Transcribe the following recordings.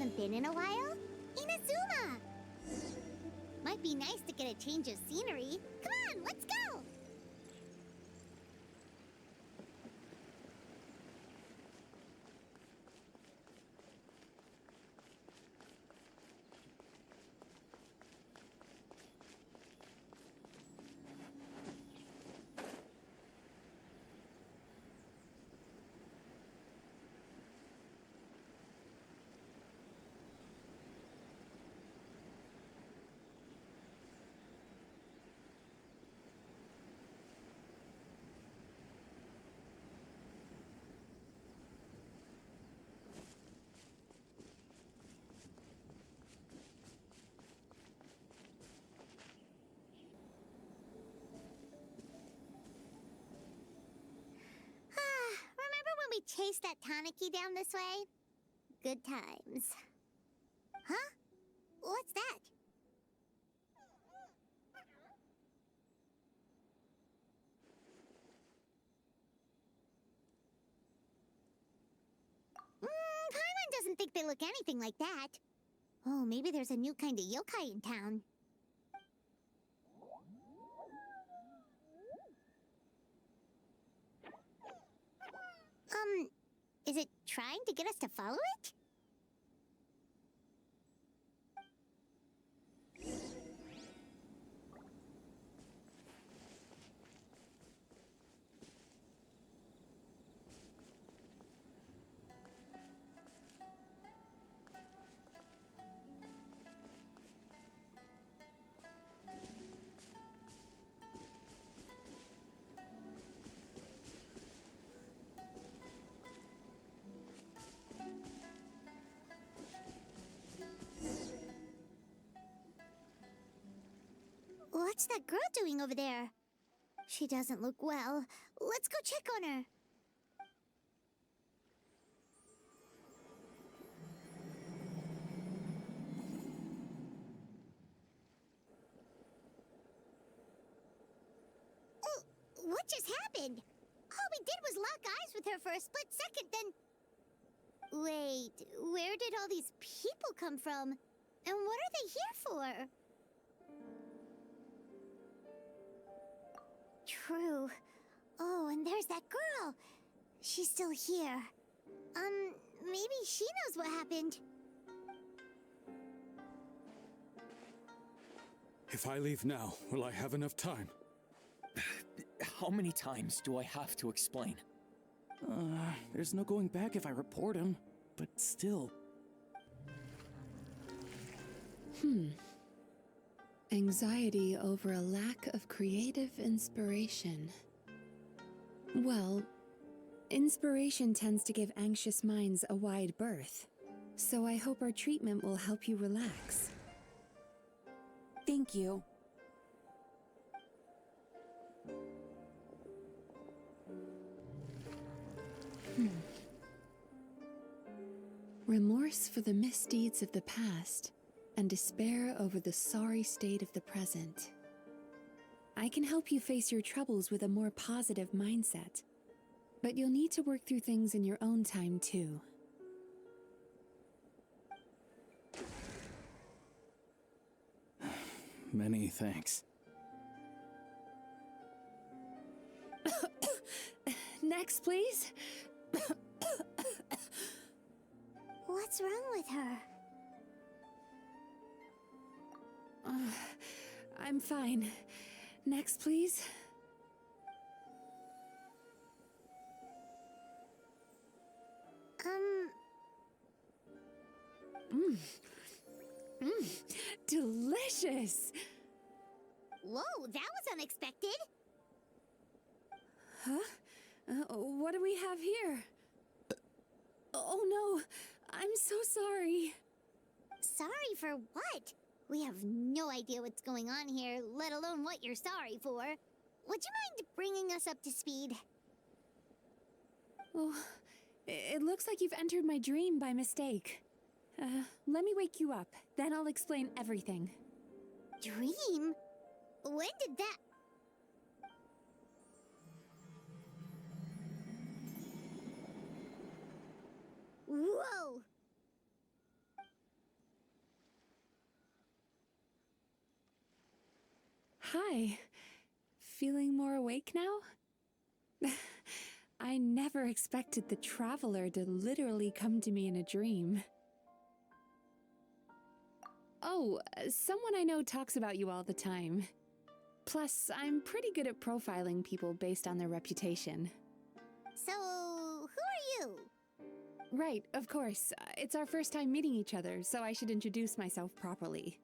haven't been in a while? Inazuma! Might be nice to get a change of scenery. Come on, let's go! We chased that Tanuki down this way? Good times. Huh? What's that? Paimon doesn't think they look anything like that. Oh, maybe there's a new kind of yokai in town. Is it trying to get us to follow it? What's that girl doing over there? She doesn't look well. Let's go check on her. Oh, what just happened? All we did was lock eyes with her for a split second, then... Wait, where did all these people come from? And what are they here for? True. Oh, and there's that girl. She's still here. Maybe she knows what happened. If I leave now, will I have enough time? How many times do I have to explain? There's no going back if I report him, but still. Anxiety over a lack of creative inspiration. Well, inspiration tends to give anxious minds a wide berth, so I hope our treatment will help you relax. Thank you. Remorse for the misdeeds of the past, and despair over the sorry state of the present. I can help you face your troubles with a more positive mindset, but you'll need to work through things in your own time too. Many thanks. Next, please. What's wrong with her? I'm fine. Next, please. Delicious! Whoa, that was unexpected. Huh? What do we have here? Oh no, I'm so sorry. Sorry for what? We have no idea what's going on here, let alone what you're sorry for. Would you mind bringing us up to speed? Oh, it looks like you've entered my dream by mistake. Let me wake you up, then I'll explain everything. Dream? When did that... Whoa! Hi. Feeling more awake now? I never expected the traveler to literally come to me in a dream. Oh, someone I know talks about you all the time. Plus, I'm pretty good at profiling people based on their reputation. So, who are you? Right, of course. It's our first time meeting each other, so I should introduce myself properly.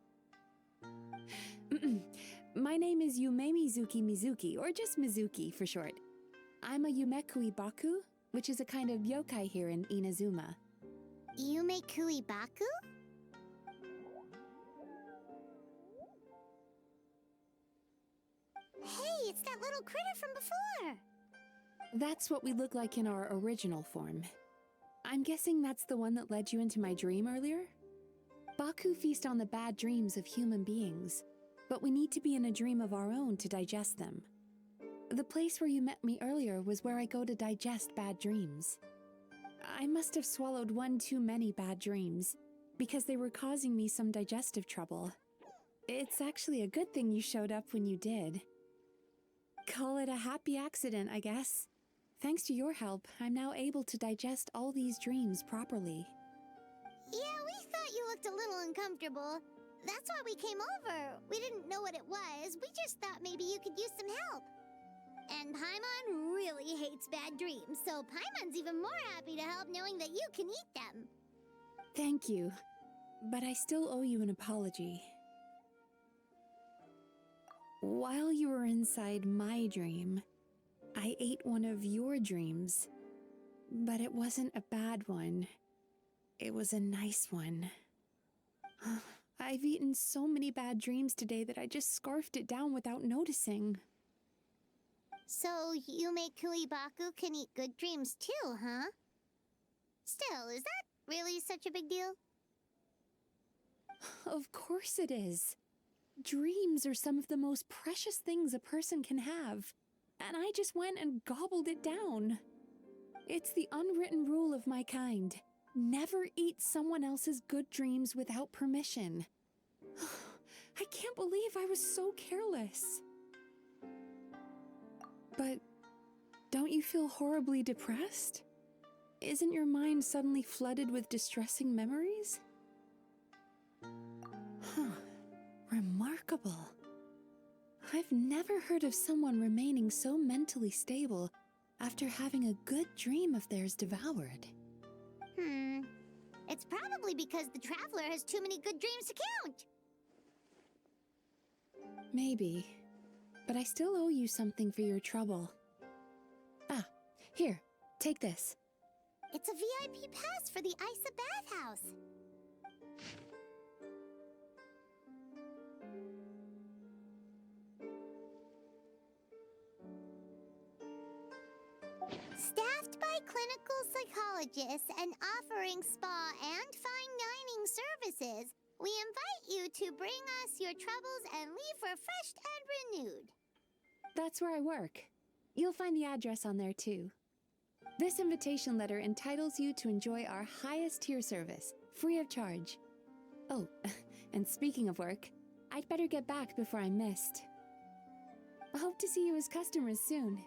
My name is Yume Mizuki, or just Mizuki for short. I'm a Yumekui Baku, which is a kind of yokai here in Inazuma. Yumekui Baku? Hey, it's that little critter from before! That's what we look like in our original form. I'm guessing that's the one that led you into my dream earlier? Baku feast on the bad dreams of human beings, but we need to be in a dream of our own to digest them. The place where you met me earlier was where I go to digest bad dreams. I must have swallowed one too many bad dreams, because they were causing me some digestive trouble. It's actually a good thing you showed up when you did. Call it a happy accident, I guess. Thanks to your help, I'm now able to digest all these dreams properly. Yeah, we thought you looked a little uncomfortable. That's why we came over. We didn't know what it was. We just thought maybe you could use some help. And Paimon really hates bad dreams, so Paimon's even more happy to help knowing that you can eat them. Thank you, but I still owe you an apology. While you were inside my dream, I ate one of your dreams. But it wasn't a bad one. It was a nice one. I've eaten so many bad dreams today that I just scarfed it down without noticing. So, Yumekui Baku can eat good dreams too, huh? Still, is that really such a big deal? Of course it is. Dreams are some of the most precious things a person can have, and I just went and gobbled it down. It's the unwritten rule of my kind. Never eat someone else's good dreams without permission. I can't believe I was so careless. But don't you feel horribly depressed? Isn't your mind suddenly flooded with distressing memories? Remarkable. I've never heard of someone remaining so mentally stable after having a good dream of theirs devoured. It's probably because the traveler has too many good dreams to count. Maybe, but I still owe you something for your trouble. Ah, here, take this. It's a VIP pass for the Essa bathhouse. Staffed by clinical psychologists and offering spa and fine dining services, we invite you to bring us your troubles and leave refreshed and renewed. That's where I work. You'll find the address on there too. This invitation letter entitles you to enjoy our highest tier service, free of charge. Oh, and speaking of work, I'd better get back before I'm missed. I hope to see you as customers soon.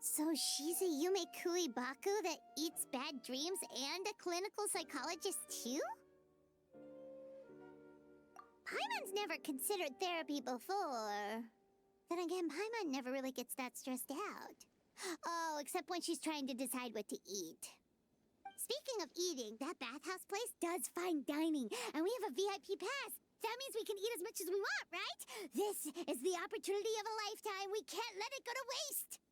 So she's a Yumekui Baku that eats bad dreams and a clinical psychologist too? Paimon's never considered therapy before. Then again, Paimon never really gets that stressed out. Oh, except when she's trying to decide what to eat. Speaking of eating, that bathhouse place does fine dining, and we have a VIP pass. That means we can eat as much as we want, right? This is the opportunity of a lifetime. We can't let it go to waste.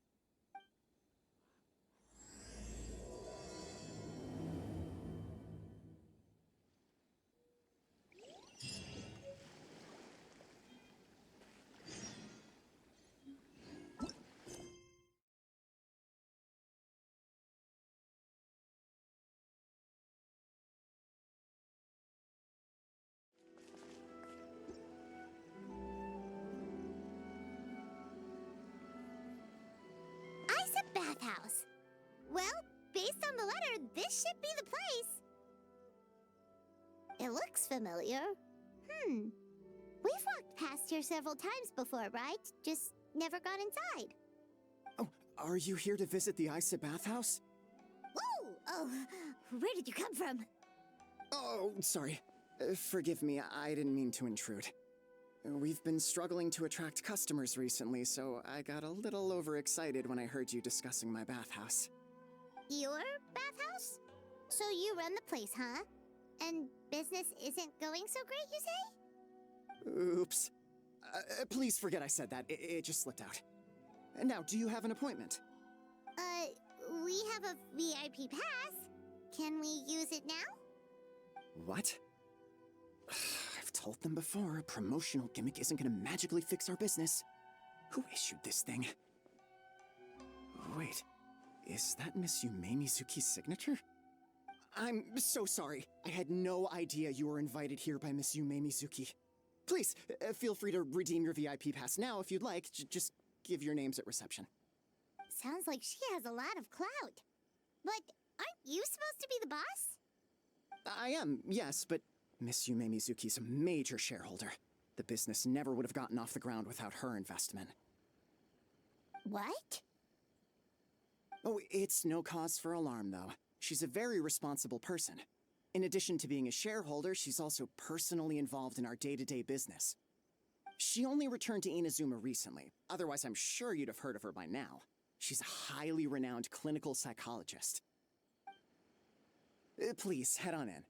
Bathhouse. Well, based on the letter, this should be the place. looks familiar. We've walked past here several times before, right? Just never got inside. Oh, are you here to visit the Issa bathhouse? Whoa! Oh, where did you come from? Oh, sorry. Forgive me, I didn't mean to intrude. We've been struggling to attract customers recently, so I got a little overexcited when I heard you discussing my bathhouse. Your bathhouse? So you run the place, huh? And business isn't going so great, you say? Oops. Please forget I said that. It just slipped out. Now, do you have an appointment? We have a VIP pass. Can we use it now? What? I've told them before, a promotional gimmick isn't gonna magically fix our business. Who issued this thing? Wait, is that Miss Yume Mizuki's signature? I'm so sorry. I had no idea you were invited here by Miss Yume Mizuki. Please, feel free to redeem your VIP pass now if you'd like. Just give your names at reception. Sounds like she has a lot of clout. But aren't you supposed to be the boss? I am, yes, but Miss Yume Mizuki's a major shareholder. The business never would have gotten off the ground without her investment. What? Oh, it's no cause for alarm, though. She's a very responsible person. In addition to being a shareholder, she's also personally involved in our day-to-day business. She only returned to Inazuma recently. Otherwise, I'm sure you'd have heard of her by now. She's a highly renowned clinical psychologist. Please, head on in.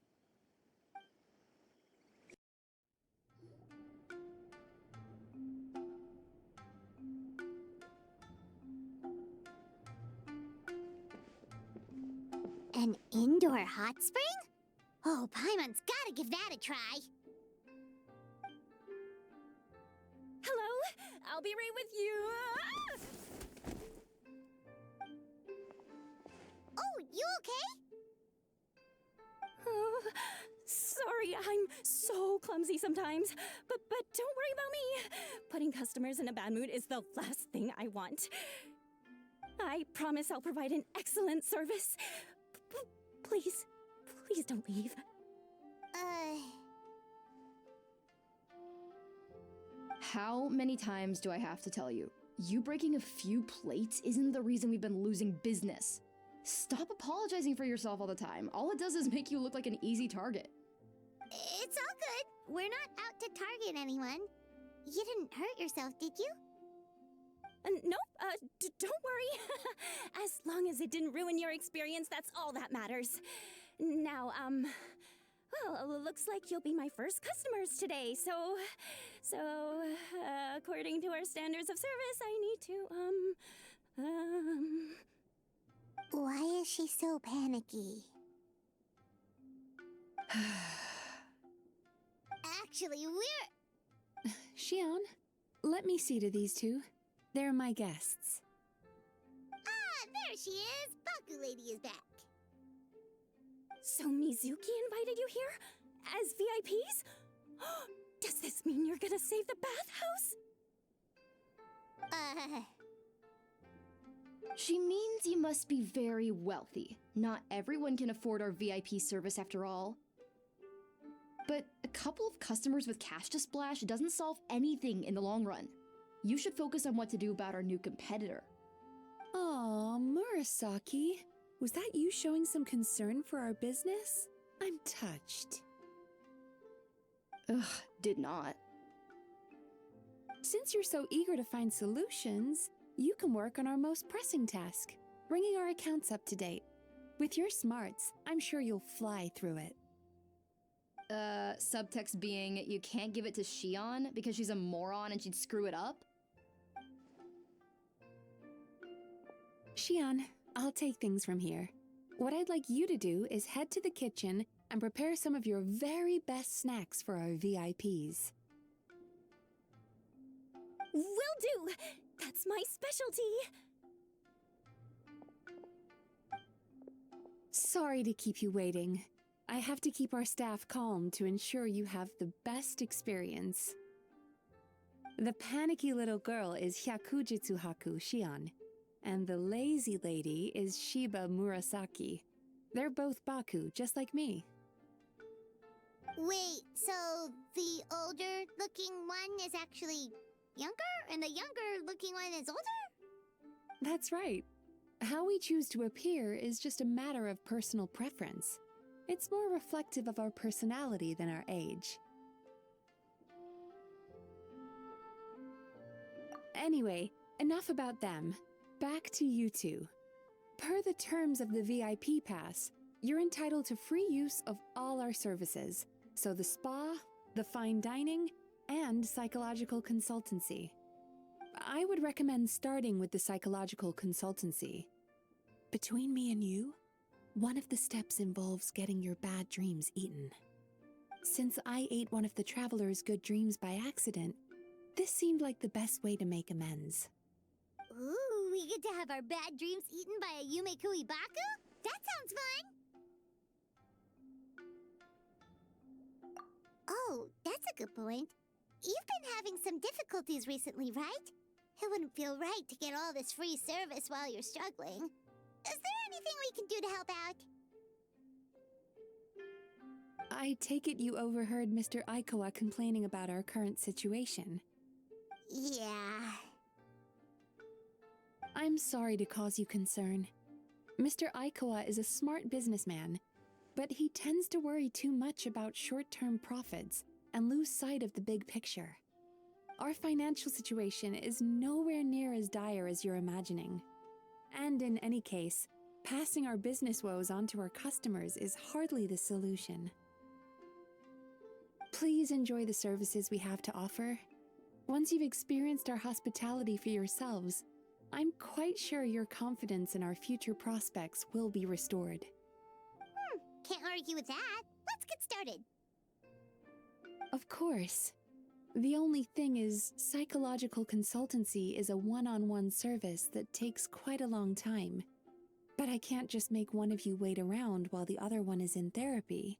An indoor hot spring? Oh, Paimon's gotta give that a try. Hello? I'll be right with you. Oh, you okay? Oh, sorry, I'm so clumsy sometimes. But don't worry about me. Putting customers in a bad mood is the last thing I want. I promise I'll provide an excellent service. Please don't leave. How many times do I have to tell you? You breaking a few plates isn't the reason we've been losing business. Stop apologizing for yourself all the time. All it does is make you look like an easy target. It's all good. We're not out to target anyone. You didn't hurt yourself, did you? Nope, don't worry. As long as it didn't ruin your experience, that's all that matters. Now, well, looks like you'll be my first customers today, so, according to our standards of service, I need to, Why is she so panicky? Actually, we're... Xion, let me see to these two. They're my guests. Ah, there she is! Baku Lady is back. So Mizuki invited you here? As VIPs? Does this mean you're gonna save the bathhouse? She means you must be very wealthy. Not everyone can afford our VIP service after all. But a couple of customers with cash to splash doesn't solve anything in the long run. You should focus on what to do about our new competitor. Aw, Murasaki. Was that you showing some concern for our business? I'm touched. Ugh, did not. Since you're so eager to find solutions, you can work on our most pressing task, bringing our accounts up to date. With your smarts, I'm sure you'll fly through it. Subtext being, you can't give it to Xion because she's a moron and she'd screw it up? Xion, I'll take things from here. What I'd like you to do is head to the kitchen and prepare some of your very best snacks for our VIPs. Will do! That's my specialty! Sorry to keep you waiting. I have to keep our staff calm to ensure you have the best experience. The panicky little girl is Hyakujitsu Haku Xion, and the lazy lady is Shiba Murasaki. They're both Baku, just like me. Wait, so the older-looking one is actually younger, and the younger-looking one is older? That's right. How we choose to appear is just a matter of personal preference. It's more reflective of our personality than our age. Anyway, enough about them. Back to you two. Per the terms of the VIP pass, you're entitled to free use of all our services. So the spa, the fine dining, and psychological consultancy. I would recommend starting with the psychological consultancy. Between me and you, one of the steps involves getting your bad dreams eaten. Since I ate one of the traveler's good dreams by accident, this seemed like the best way to make amends. Ooh, we get to have our bad dreams eaten by a Yume Kuibaku? That sounds fun! Oh, that's a good point. You've been having some difficulties recently, right? It wouldn't feel right to get all this free service while you're struggling. Is there anything we can do to help out? I take it you overheard Mr. Aikawa complaining about our current situation. Yeah. I'm sorry to cause you concern. Mr. Aikawa is a smart businessman, but he tends to worry too much about short-term profits and lose sight of the big picture. Our financial situation is nowhere near as dire as you're imagining. And in any case, passing our business woes on to our customers is hardly the solution. Please enjoy the services we have to offer. Once you've experienced our hospitality for yourselves, I'm quite sure your confidence in our future prospects will be restored. Can't argue with that. Let's get started. Of course. The only thing is, psychological consultancy is a one-on-one service that takes quite a long time. But I can't just make one of you wait around while the other one is in therapy.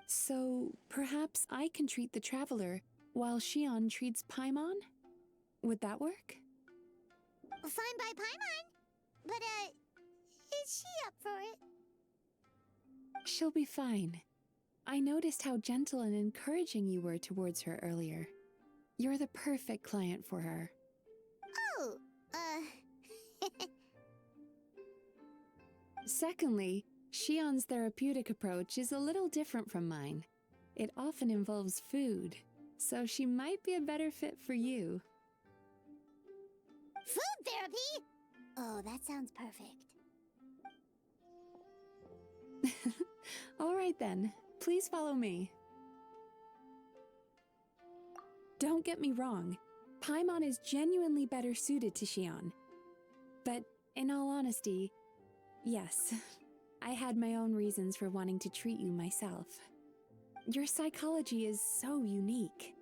So, perhaps I can treat the traveler while Shion treats Paimon? Would that work? Fine by Paimon. But, is she up for it? She'll be fine. I noticed how gentle and encouraging you were towards her earlier. You're the perfect client for her. Oh, Secondly, Shion's therapeutic approach is a little different from mine. It often involves food, so she might be a better fit for you. Food therapy? Oh, that sounds perfect. All right then, please follow me. Don't get me wrong, Paimon is genuinely better suited to Shion. But in all honesty, yes, I had my own reasons for wanting to treat you myself. Your psychology is so unique.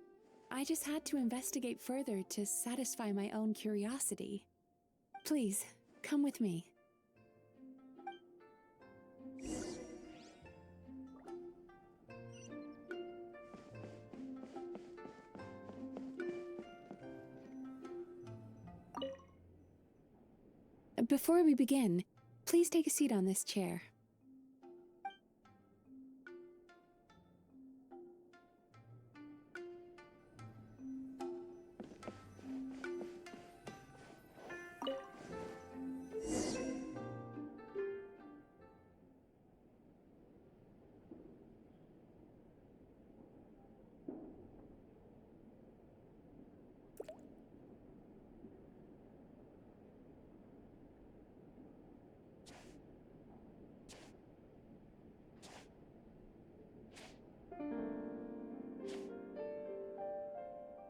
I just had to investigate further to satisfy my own curiosity. Please, come with me. Before we begin, please take a seat on this chair.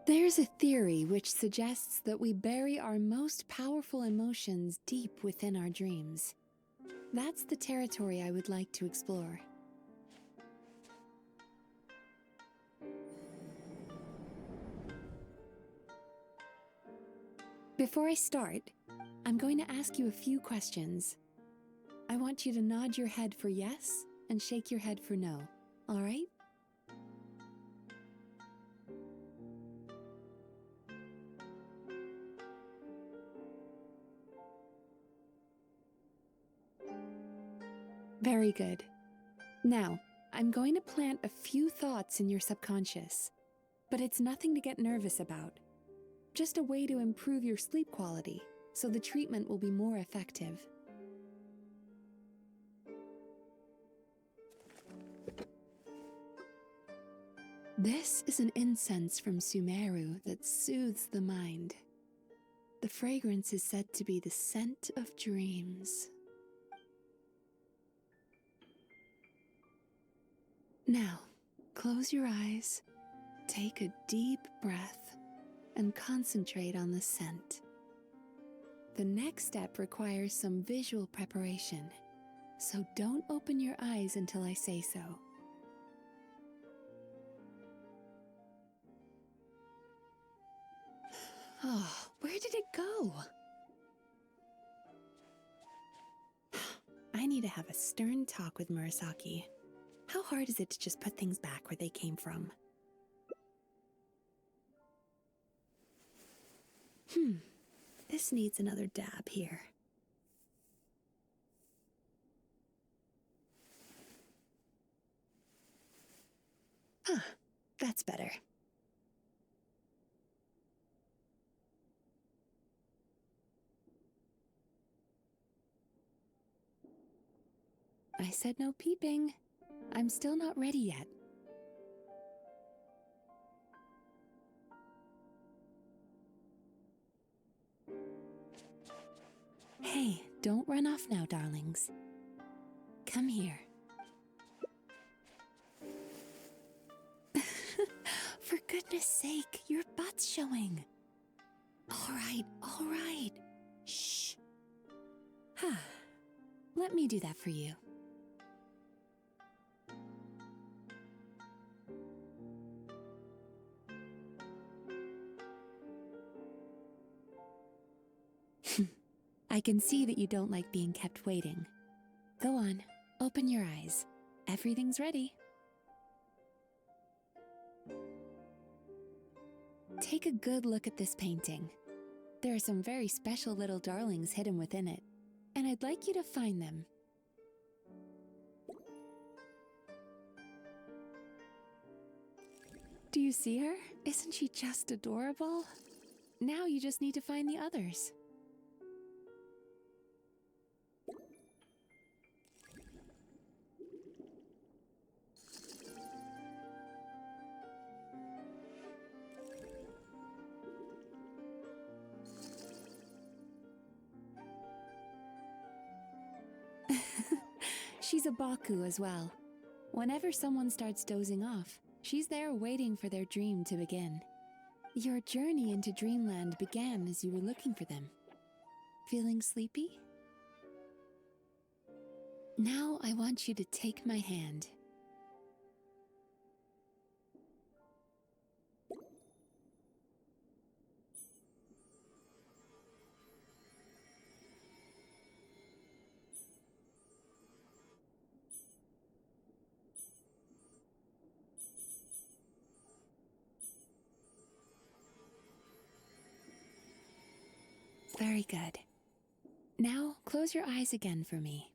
There's a theory which suggests that we bury our most powerful emotions deep within our dreams. That's the territory I would like to explore. Before I start, I'm going to ask you a few questions. I want you to nod your head for yes and shake your head for no, all right? Very good. Now, I'm going to plant a few thoughts in your subconscious, but it's nothing to get nervous about. Just a way to improve your sleep quality, so the treatment will be more effective. This is an incense from Sumeru that soothes the mind. The fragrance is said to be the scent of dreams. Now, close your eyes, take a deep breath, and concentrate on the scent. The next step requires some visual preparation, so don't open your eyes until I say so. Oh, where did it go? I need to have a stern talk with Murasaki. How hard is it to just put things back where they came from? This needs another dab here. That's better. I said no peeping. I'm still not ready yet. Hey, don't run off now, darlings. Come here. For goodness sake, your butt's showing. All right. Shh. Let me do that for you. I can see that you don't like being kept waiting. Go on, open your eyes. Everything's ready. Take a good look at this painting. There are some very special little darlings hidden within it, and I'd like you to find them. Do you see her? Isn't she just adorable? Now you just need to find the others. She's a Baku as well. Whenever someone starts dozing off, she's there waiting for their dream to begin. Your journey into Dreamland began as you were looking for them. Feeling sleepy? Now I want you to take my hand. Very good. Now, close your eyes again for me.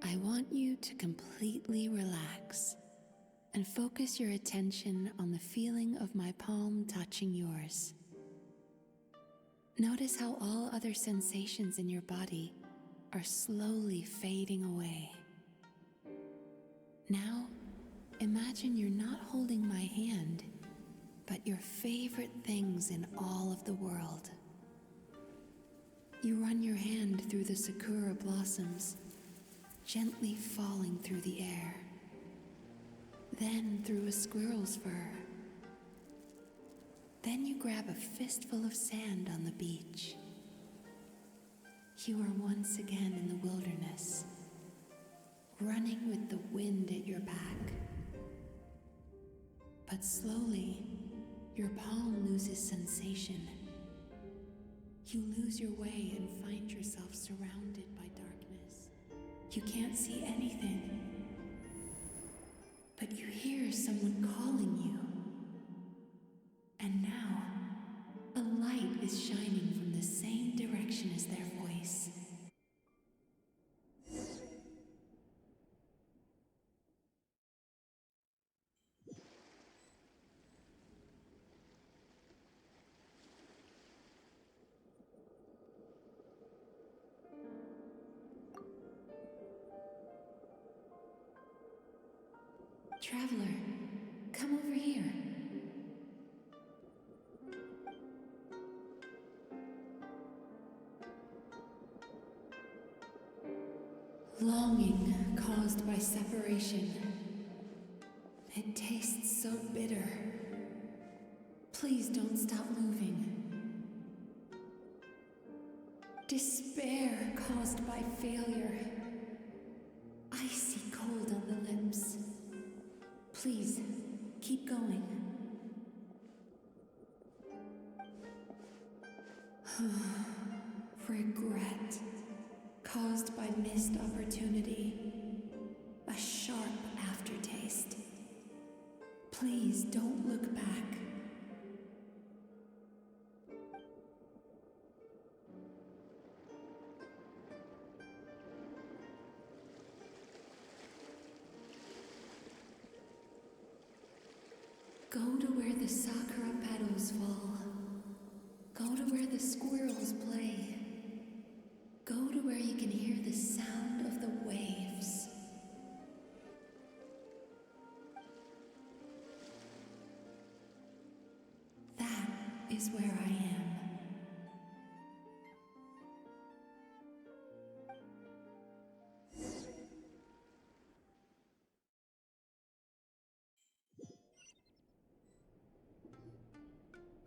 I want you to completely relax and focus your attention on the feeling of my palm touching yours. Notice how all other sensations in your body are slowly fading away. Now, imagine you're not holding my hand, but your favorite things in all of the world. You run your hand through the sakura blossoms, gently falling through the air. Then through a squirrel's fur. Then you grab a fistful of sand on the beach. You are once again in the wilderness, running with the wind at your back. But slowly, your palm loses sensation. You lose your way and find yourself surrounded by darkness. You can't see anything, but you hear someone calling you. And now, a light is shining from the same direction as their voice. Traveler, come over here. Longing caused by separation. It tastes so bitter. Please don't stop moving. Despair caused by failure. Icy cold on the lips. Please, keep going. Regret caused by missed opportunity. A sharp aftertaste. Please don't look back. Go to where the sakura petals fall. Go to where the squirrels play. Go to where you can hear the sound of the waves. That is where I am.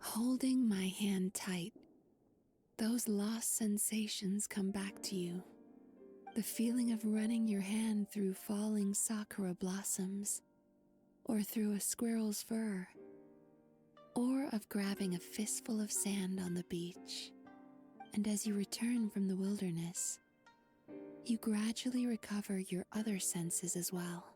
Holding my hand tight, those lost sensations come back to you. The feeling of running your hand through falling sakura blossoms, or through a squirrel's fur, or of grabbing a fistful of sand on the beach. And as you return from the wilderness, you gradually recover your other senses as well.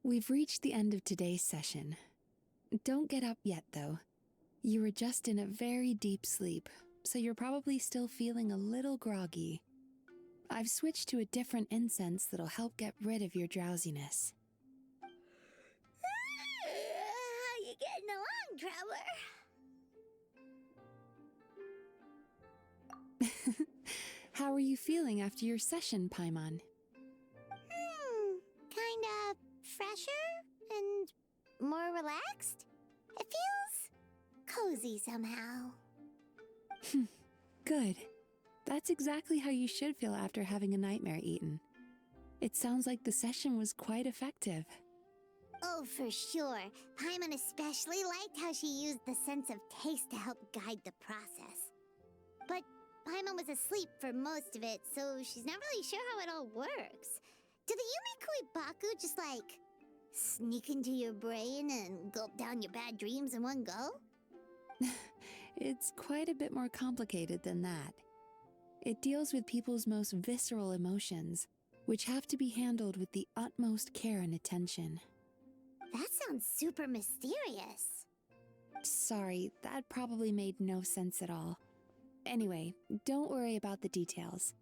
We've reached the end of today's session. Don't get up yet, though. You were just in a very deep sleep, so you're probably still feeling a little groggy. I've switched to a different incense that'll help get rid of your drowsiness. How you getting along, Traveler? How are you feeling after your session, Paimon? Kinda fresher and more relaxed. It feels cozy somehow. Good. That's exactly how you should feel after having a nightmare eaten. It sounds like the session was quite effective. Oh, for sure. Paimon especially liked how she used the sense of taste to help guide the process. But Paimon was asleep for most of it, so she's not really sure how it all works. Do the Yumi Kuibaku just, like, sneak into your brain and gulp down your bad dreams in one go? It's quite a bit more complicated than that. It deals with people's most visceral emotions, which have to be handled with the utmost care and attention. That sounds super mysterious. Sorry, that probably made no sense at all. Anyway, don't worry about the details.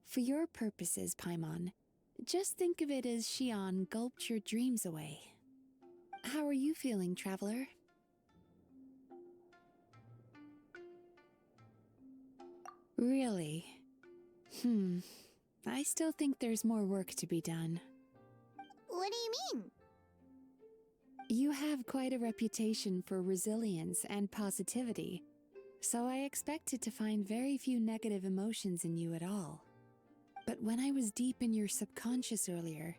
For your purposes, Paimon, just think of it as Shion gulped your dreams away. How are you feeling, Traveler? Really? I still think there's more work to be done. What do you mean? You have quite a reputation for resilience and positivity, so I expected to find very few negative emotions in you at all. But when I was deep in your subconscious earlier,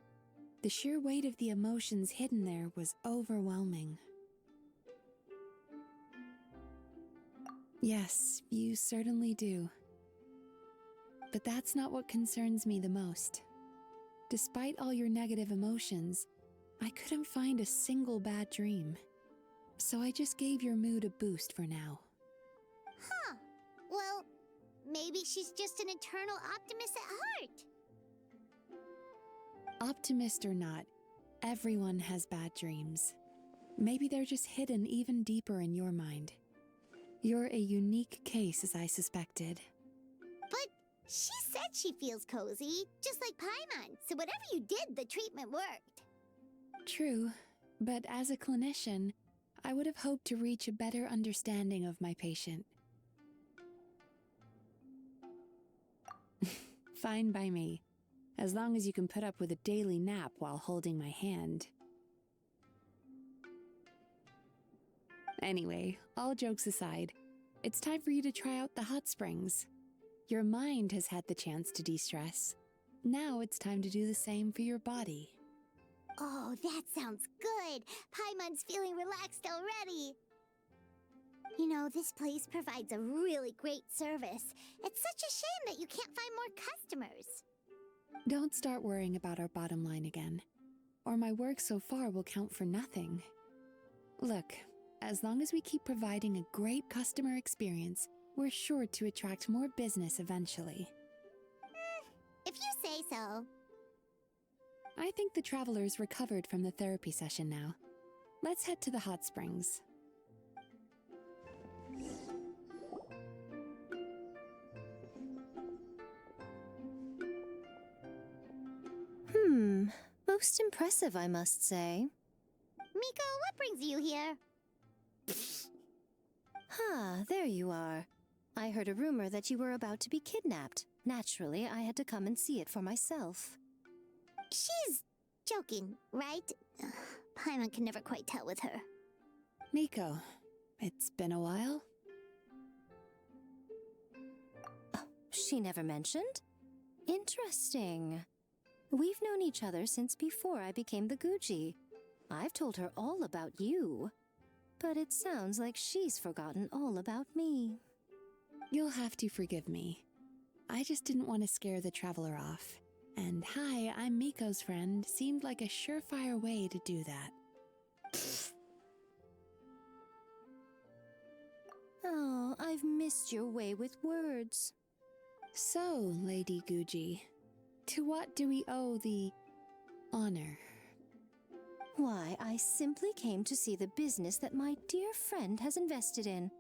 the sheer weight of the emotions hidden there was overwhelming. Yes, you certainly do. But that's not what concerns me the most. Despite all your negative emotions, I couldn't find a single bad dream. So I just gave your mood a boost for now. Huh. Well, maybe she's just an eternal optimist at heart. Optimist or not, everyone has bad dreams. Maybe they're just hidden even deeper in your mind. You're a unique case, as I suspected. But she said she feels cozy, just like Paimon, so whatever you did, the treatment worked. True, but as a clinician, I would have hoped to reach a better understanding of my patient. Fine by me, as long as you can put up with a daily nap while holding my hand. Anyway, all jokes aside, it's time for you to try out the hot springs. Your mind has had the chance to de-stress. Now it's time to do the same for your body. Oh, that sounds good. Paimon's feeling relaxed already. You know, this place provides a really great service. It's such a shame that you can't find more customers. Don't start worrying about our bottom line again, or my work so far will count for nothing. Look, as long as we keep providing a great customer experience, we're sure to attract more business eventually. If you say so. I think the travelers recovered from the therapy session now. Let's head to the hot springs. Most impressive, I must say. Miko, what brings you here? There you are. I heard a rumor that you were about to be kidnapped. Naturally, I had to come and see it for myself. She's joking, right? Paimon can never quite tell with her. Miko, it's been a while. She never mentioned? Interesting. We've known each other since before I became the Guji. I've told her all about you. But it sounds like she's forgotten all about me. You'll have to forgive me. I just didn't want to scare the traveler off. And hi, I'm Miko's friend seemed like a surefire way to do that. Oh, I've missed your way with words. So, Lady Guji, to what do we owe the honor? Why, I simply came to see the business that my dear friend has invested in.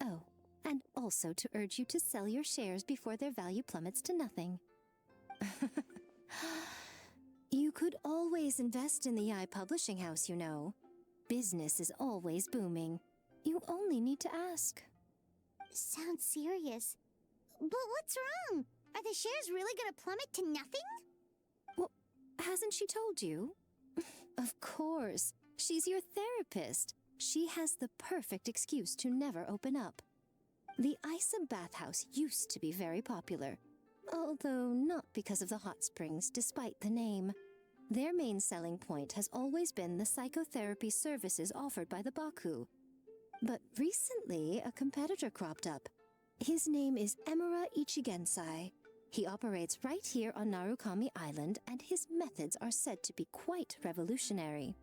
Oh, and also to urge you to sell your shares before their value plummets to nothing. You could always invest in the Yae Publishing House, you know. Business is always booming. You only need to ask. Sounds serious. But what's wrong? Are the shares really gonna plummet to nothing? Well, hasn't she told you? Of course. She's your therapist. She has the perfect excuse to never open up. The Essa bathhouse used to be very popular, although not because of the hot springs, despite the name. Their main selling point has always been the psychotherapy services offered by the Baku. But recently, a competitor cropped up. His name is Emura Ichigensai. He operates right here on Narukami Island, and his methods are said to be quite revolutionary.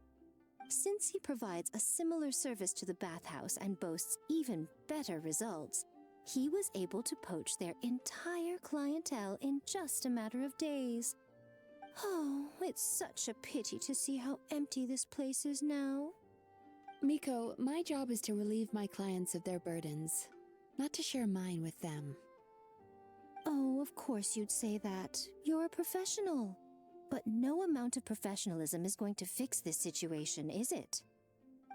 Since he provides a similar service to the bathhouse and boasts even better results, he was able to poach their entire clientele in just a matter of days. Oh, it's such a pity to see how empty this place is now. Miko, my job is to relieve my clients of their burdens, not to share mine with them. Oh, of course you'd say that. You're a professional. But no amount of professionalism is going to fix this situation, is it?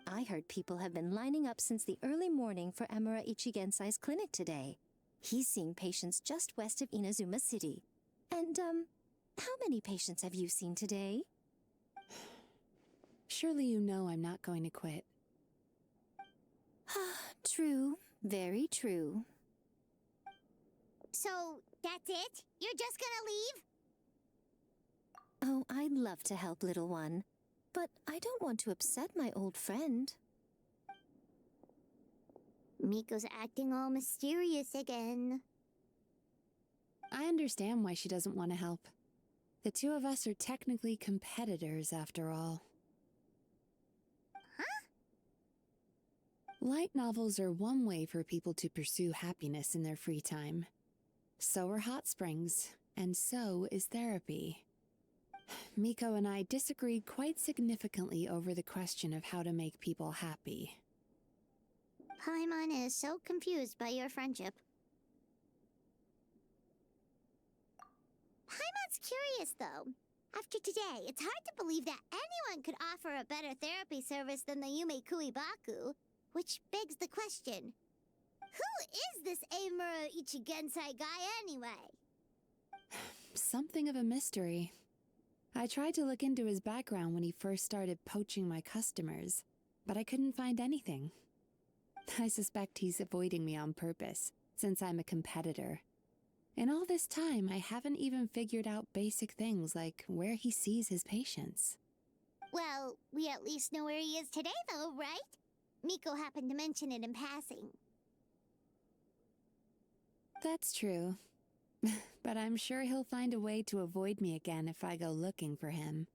I heard people have been lining up since the early morning for Emura Ichigensai's clinic today. He's seeing patients just west of Inazuma City. And, how many patients have you seen today? Surely you know I'm not going to quit. True. Very true. So, that's it? You're just gonna leave? Oh, I'd love to help, little one. But I don't want to upset my old friend. Miko's acting all mysterious again. I understand why she doesn't want to help. The two of us are technically competitors, after all. Huh? Light novels are one way for people to pursue happiness in their free time. So are hot springs, and so is therapy. Miko and I disagreed quite significantly over the question of how to make people happy. Paimon is so confused by your friendship. Paimon's curious, though. After today, it's hard to believe that anyone could offer a better therapy service than the Yume Baku, which begs the question, who is this Emura Ichigensai guy anyway? something of a mystery. I tried to look into his background when he first started poaching my customers, but I couldn't find anything. I suspect he's avoiding me on purpose, since I'm a competitor. In all this time, I haven't even figured out basic things like where he sees his patients. Well, we at least know where he is today, though, right? Miko happened to mention it in passing. That's true. But I'm sure he'll find a way to avoid me again if I go looking for him.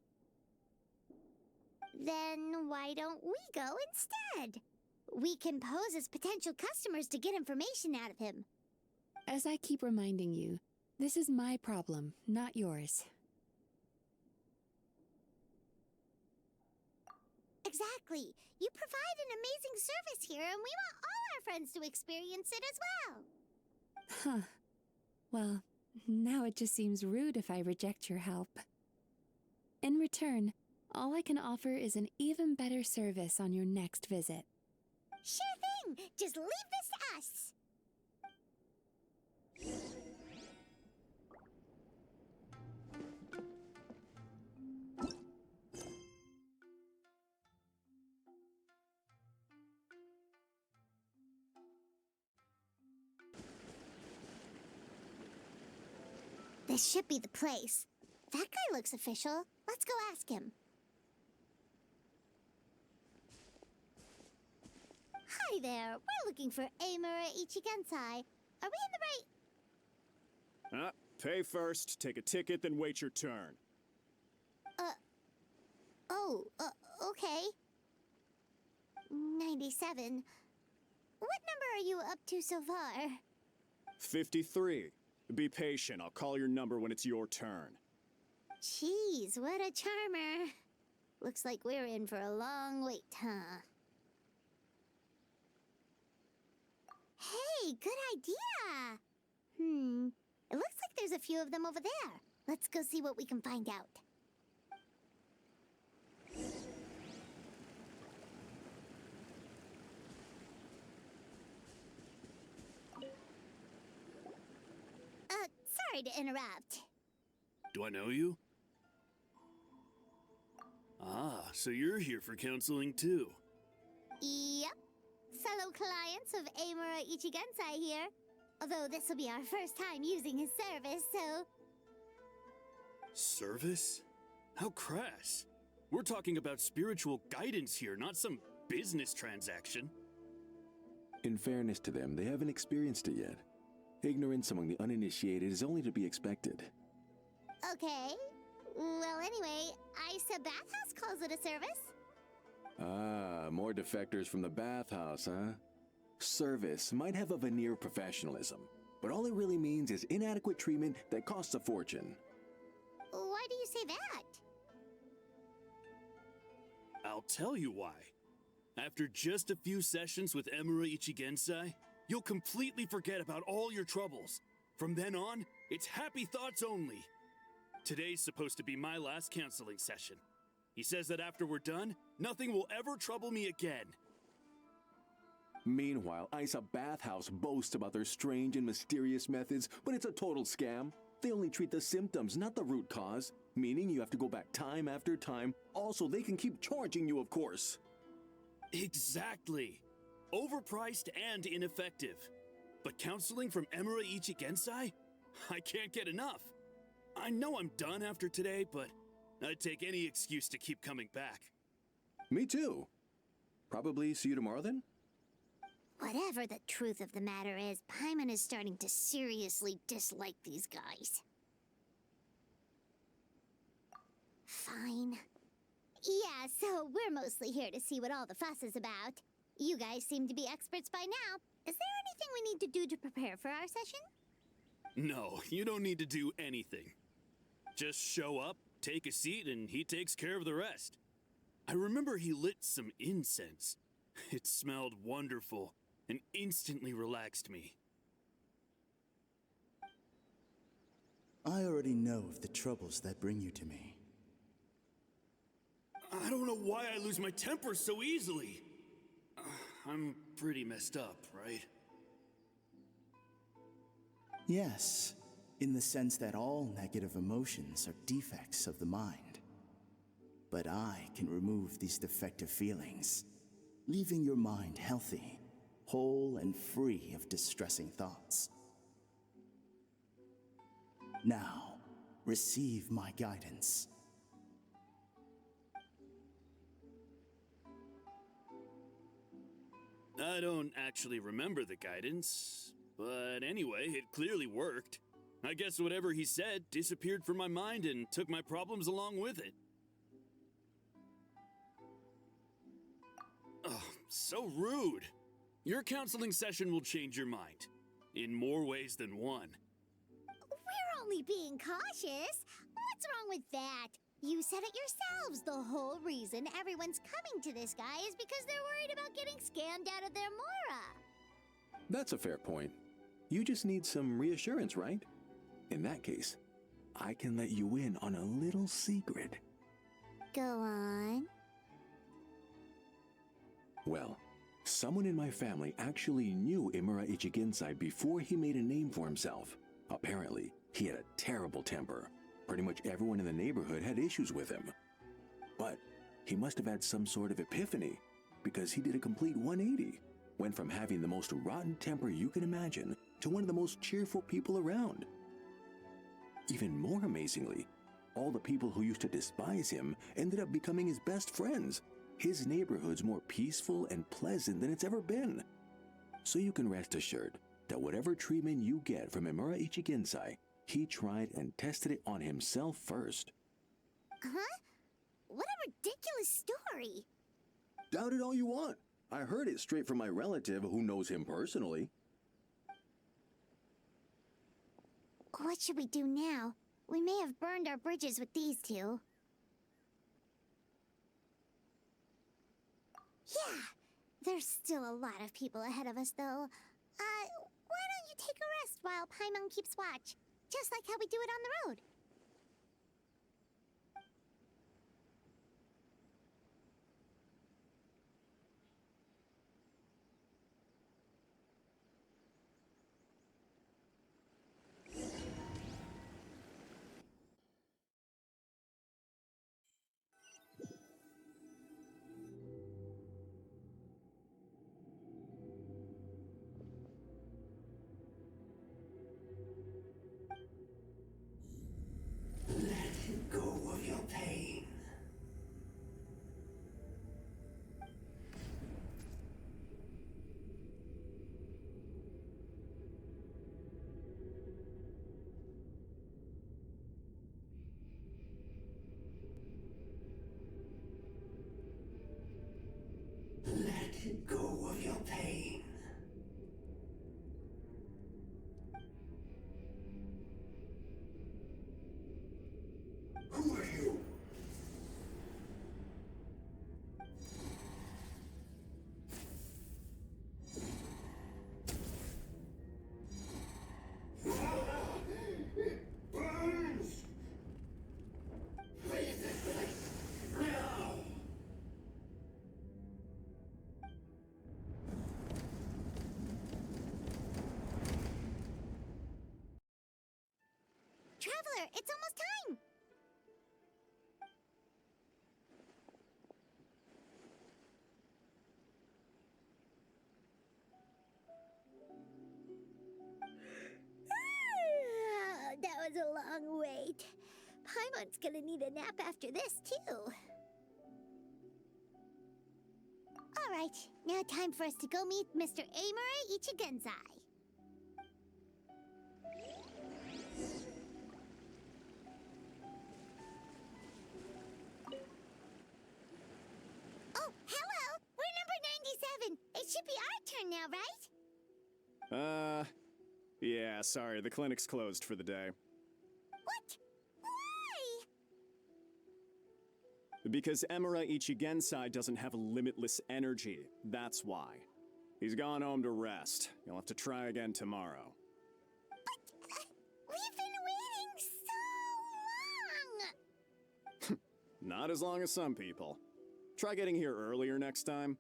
Then why don't we go instead? We can pose as potential customers to get information out of him. As I keep reminding you, this is my problem, not yours. Exactly. You provide an amazing service here, and we want all our friends to experience it as well. Huh. Well, now it just seems rude if I reject your help. In return, all I can offer is an even better service on your next visit. Sure thing! Just leave this to us! This should be the place. That guy looks official. Let's go ask him. Hi there. We're looking for Amura Ichigensai. Are we in the right... Pay first, take a ticket, then wait your turn. Okay. 97. What number are you up to so far? 53. Be patient, I'll call your number when it's your turn. Jeez, what a charmer. Looks like we're in for a long wait, huh? Hey, good idea! It looks like there's a few of them over there. Let's go see what we can find out. Sorry to interrupt. Do I know you? Ah, so you're here for counseling too. Yep. Fellow clients of Amura Ichigensai here. Although this will be our first time using his service, so... Service? How crass. We're talking about spiritual guidance here, not some business transaction. In fairness to them, they haven't experienced it yet. Ignorance among the uninitiated is only to be expected. Okay. Well, anyway, Issa Bathhouse calls it a service. Ah, more defectors from the bathhouse, huh? Service might have a veneer of professionalism, but all it really means is inadequate treatment that costs a fortune. Why do you say that? I'll tell you why. After just a few sessions with Amura Ichigensai, you'll completely forget about all your troubles. From then on, it's happy thoughts only. Today's supposed to be my last counseling session. He says that after we're done, nothing will ever trouble me again. Meanwhile, Issa Bathhouse boasts about their strange and mysterious methods, but it's a total scam. They only treat the symptoms, not the root cause, meaning you have to go back time after time. Also, they can keep charging you, of course. Exactly. Overpriced and ineffective. But counseling from Amura Ichigensai? I can't get enough. I know I'm done after today, but I'd take any excuse to keep coming back. Me too. Probably see you tomorrow then? Whatever the truth of the matter is, Paimon is starting to seriously dislike these guys. Fine. Yeah, so we're mostly here to see what all the fuss is about. You guys seem to be experts by now. Is there anything we need to do to prepare for our session? No, you don't need to do anything. Just show up, take a seat, and he takes care of the rest. I remember he lit some incense. It smelled wonderful and instantly relaxed me. I already know of the troubles that bring you to me. I don't know why I lose my temper so easily. I'm pretty messed up, right? Yes, in the sense that all negative emotions are defects of the mind. But I can remove these defective feelings, leaving your mind healthy, whole and free of distressing thoughts. Now, receive my guidance. I don't actually remember the guidance, but anyway, it clearly worked. I guess whatever he said disappeared from my mind and took my problems along with it. Oh, so rude. Your counseling session will change your mind. In more ways than one. We're only being cautious. What's wrong with that? You said it yourselves. The whole reason everyone's coming to this guy is because they're worried about getting scammed out of their Mora. That's a fair point. You just need some reassurance, right? In that case, I can let you in on a little secret. Go on. Well, someone in my family actually knew Imura Ichigensai before he made a name for himself. Apparently, he had a terrible temper. Pretty much everyone in the neighborhood had issues with him. But he must have had some sort of epiphany, because he did a complete 180. Went from having the most rotten temper you can imagine to one of the most cheerful people around. Even more amazingly, all the people who used to despise him ended up becoming his best friends. His neighborhood's more peaceful and pleasant than it's ever been. So you can rest assured that whatever treatment you get from Imura Ichigensai, he tried and tested it on himself first. Huh? What a ridiculous story. Doubt it all you want. I heard it straight from my relative who knows him personally. What should we do now? We may have burned our bridges with these two. Yeah, there's still a lot of people ahead of us, though. Why don't you take a rest while Paimon keeps watch? Just like how we do it on the road. Let go of your pain. Who are you? It burns! Leave this place now! Traveler, it's almost time! That was a long wait. Paimon's gonna need a nap after this, too. Alright, now time for us to go meet Mr. Imura Ichigensai. Oh, hello! We're number 97! It should be our turn now, right? Yeah, sorry, the clinic's closed for the day. What? Why? Because Imura Ichigensai doesn't have limitless energy, that's why. He's gone home to rest. You'll have to try again tomorrow. But, we've been waiting so long! Not as long as some people. Try getting here earlier next time.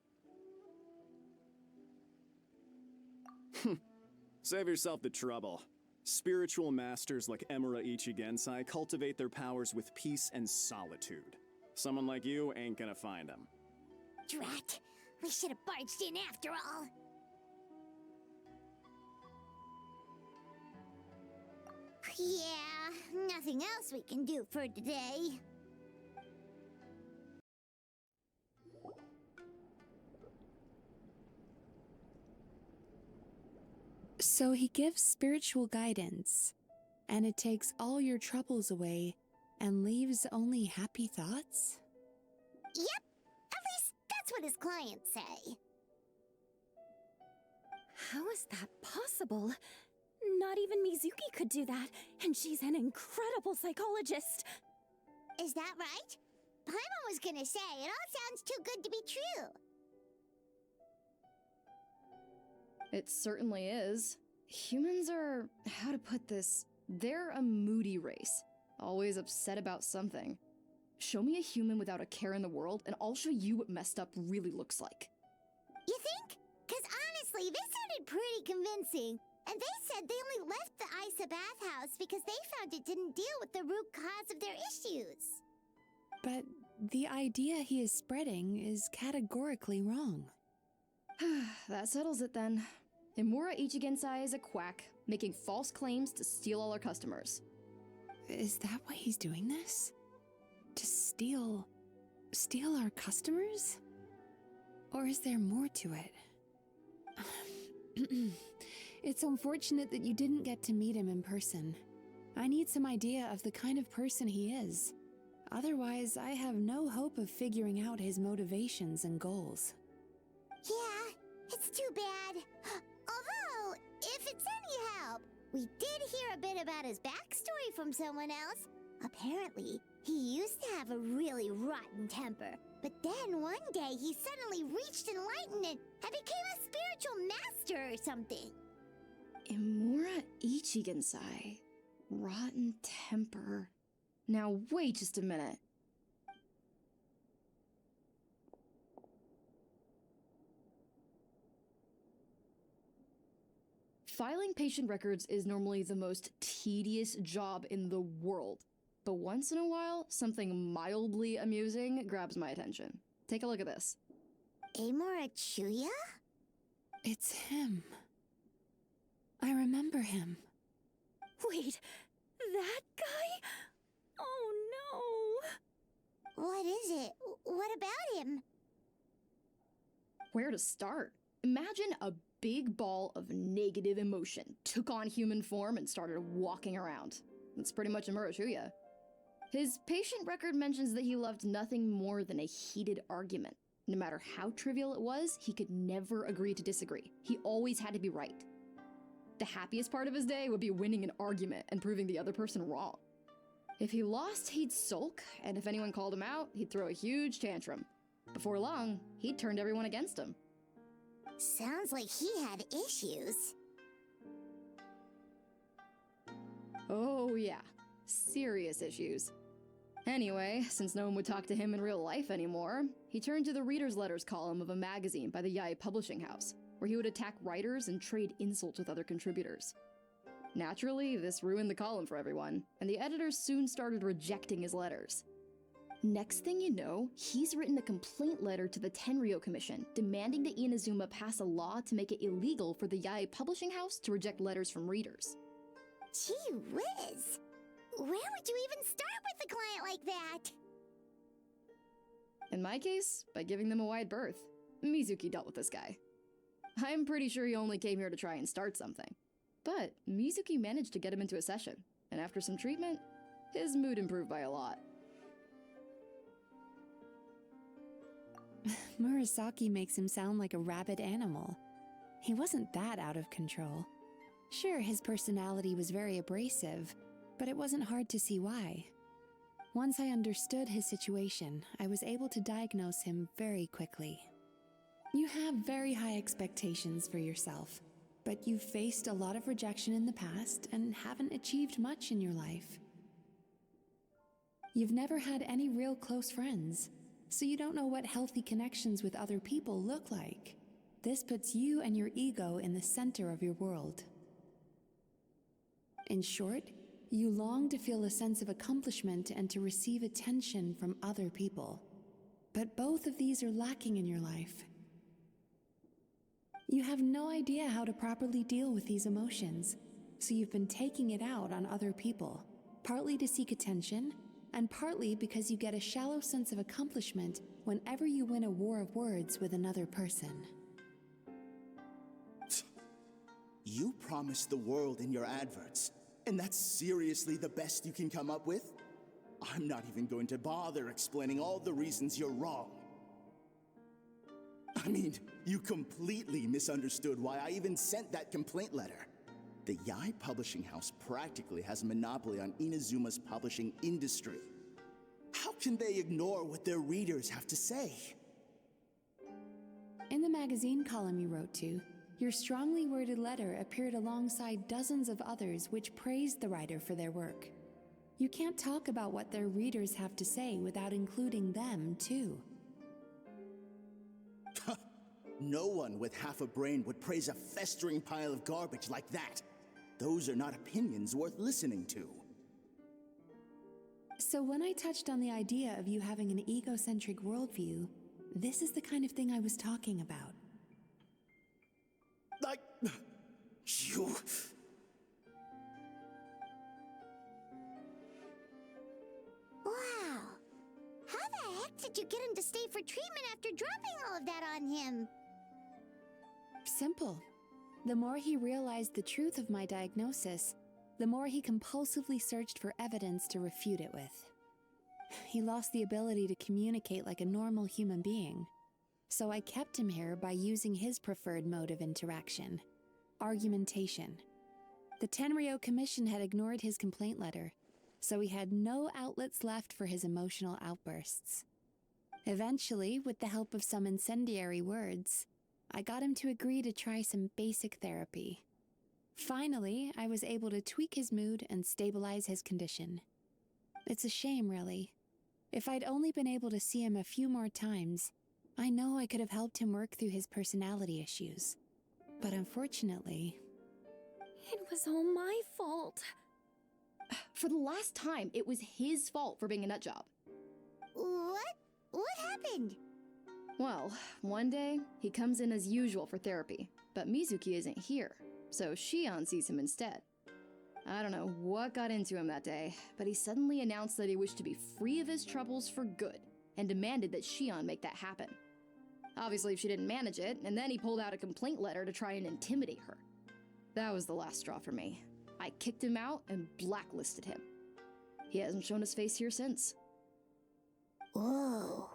Save yourself the trouble. Spiritual masters like Emura Ichigensai cultivate their powers with peace and solitude. Someone like you ain't gonna find them. Drat! We should have barged in after all. Yeah, nothing else we can do for today. So he gives spiritual guidance, and it takes all your troubles away and leaves only happy thoughts? Yep, at least that's what his clients say. How is that possible? Not even Mizuki could do that, and she's an incredible psychologist. Is that right? Paimon was gonna say, it all sounds too good to be true. It certainly is. Humans are, how to put this, they're a moody race. Always upset about something. Show me a human without a care in the world, and I'll show you what messed up really looks like. You think? Because honestly, this sounded pretty convincing. And they said they only left the Issa bathhouse because they found it didn't deal with the root cause of their issues. But the idea he is spreading is categorically wrong. That settles it then. Emura Ichigensai is a quack, making false claims to steal all our customers. Is that why he's doing this? To steal our customers? Or is there more to it? It's unfortunate that you didn't get to meet him in person. I need some idea of the kind of person he is. Otherwise, I have no hope of figuring out his motivations and goals. Yeah, it's too bad. Although, if it's any help, we did hear a bit about his backstory from someone else. Apparently, he used to have a really rotten temper, but then one day he suddenly reached enlightenment and became a spiritual master or something. Emura Ichigensai. Rotten temper. Now wait just a minute. Filing patient records is normally the most tedious job in the world. But once in a while, something mildly amusing grabs my attention. Take a look at this. Emura Chuya? It's him. I remember him. Wait, that guy? Oh no! What is it? What about him? Where to start? Imagine a big ball of negative emotion took on human form and started walking around. That's pretty much Emura Chuya. His patient record mentions that he loved nothing more than a heated argument. No matter how trivial it was, he could never agree to disagree. He always had to be right. The happiest part of his day would be winning an argument and proving the other person wrong. If he lost, he'd sulk, and if anyone called him out, he'd throw a huge tantrum. Before long, he'd turned everyone against him. Sounds like he had issues. Oh yeah, serious issues. Anyway, since no one would talk to him in real life anymore, he turned to the reader's letters column of a magazine by the Yae publishing house, where he would attack writers and trade insults with other contributors. Naturally, this ruined the column for everyone, and the editors soon started rejecting his letters. Next thing you know, he's written a complaint letter to the Tenryou Commission, demanding that Inazuma pass a law to make it illegal for the Yae publishing house to reject letters from readers. Gee whiz! Where would you even start with a client like that? In my case, by giving them a wide berth. Mizuki dealt with this guy. I'm pretty sure he only came here to try and start something. But Mizuki managed to get him into a session, and after some treatment, his mood improved by a lot. Murasaki makes him sound like a rabid animal. He wasn't that out of control. Sure, his personality was very abrasive, but it wasn't hard to see why. Once I understood his situation, I was able to diagnose him very quickly. You have very high expectations for yourself, but you've faced a lot of rejection in the past and haven't achieved much in your life. You've never had any real close friends, so you don't know what healthy connections with other people look like. This puts you and your ego in the center of your world. In short, you long to feel a sense of accomplishment and to receive attention from other people. But both of these are lacking in your life. You have no idea how to properly deal with these emotions, so you've been taking it out on other people, partly to seek attention, and partly because you get a shallow sense of accomplishment whenever you win a war of words with another person. You promised the world in your adverts, and that's seriously the best you can come up with? I'm not even going to bother explaining all the reasons you're wrong. I mean, you completely misunderstood why I even sent that complaint letter. The Yaoi publishing house practically has a monopoly on Inazuma's publishing industry. How can they ignore what their readers have to say? In the magazine column you wrote to, your strongly worded letter appeared alongside dozens of others which praised the writer for their work. You can't talk about what their readers have to say without including them, too. No one with half a brain would praise a festering pile of garbage like that. Those are not opinions worth listening to. So when I touched on the idea of you having an egocentric worldview, this is the kind of thing I was talking about. You... Wow. How the heck did you get him to stay for treatment after dropping all of that on him? Simple. The more he realized the truth of my diagnosis, the more he compulsively searched for evidence to refute it with. He lost the ability to communicate like a normal human being. So I kept him here by using his preferred mode of interaction: argumentation. The Tenryou Commission had ignored his complaint letter, so he had no outlets left for his emotional outbursts. Eventually, with the help of some incendiary words, I got him to agree to try some basic therapy. Finally, I was able to tweak his mood and stabilize his condition. It's a shame, really. If I'd only been able to see him a few more times, I know I could have helped him work through his personality issues. But unfortunately... It was all my fault. For the last time, it was his fault for being a nutjob. What? What happened? Well, one day, he comes in as usual for therapy, but Mizuki isn't here, so Shion sees him instead. I don't know what got into him that day, but he suddenly announced that he wished to be free of his troubles for good, and demanded that Shion make that happen. Obviously, she didn't manage it, and then he pulled out a complaint letter to try and intimidate her. That was the last straw for me. I kicked him out and blacklisted him. He hasn't shown his face here since. Whoa.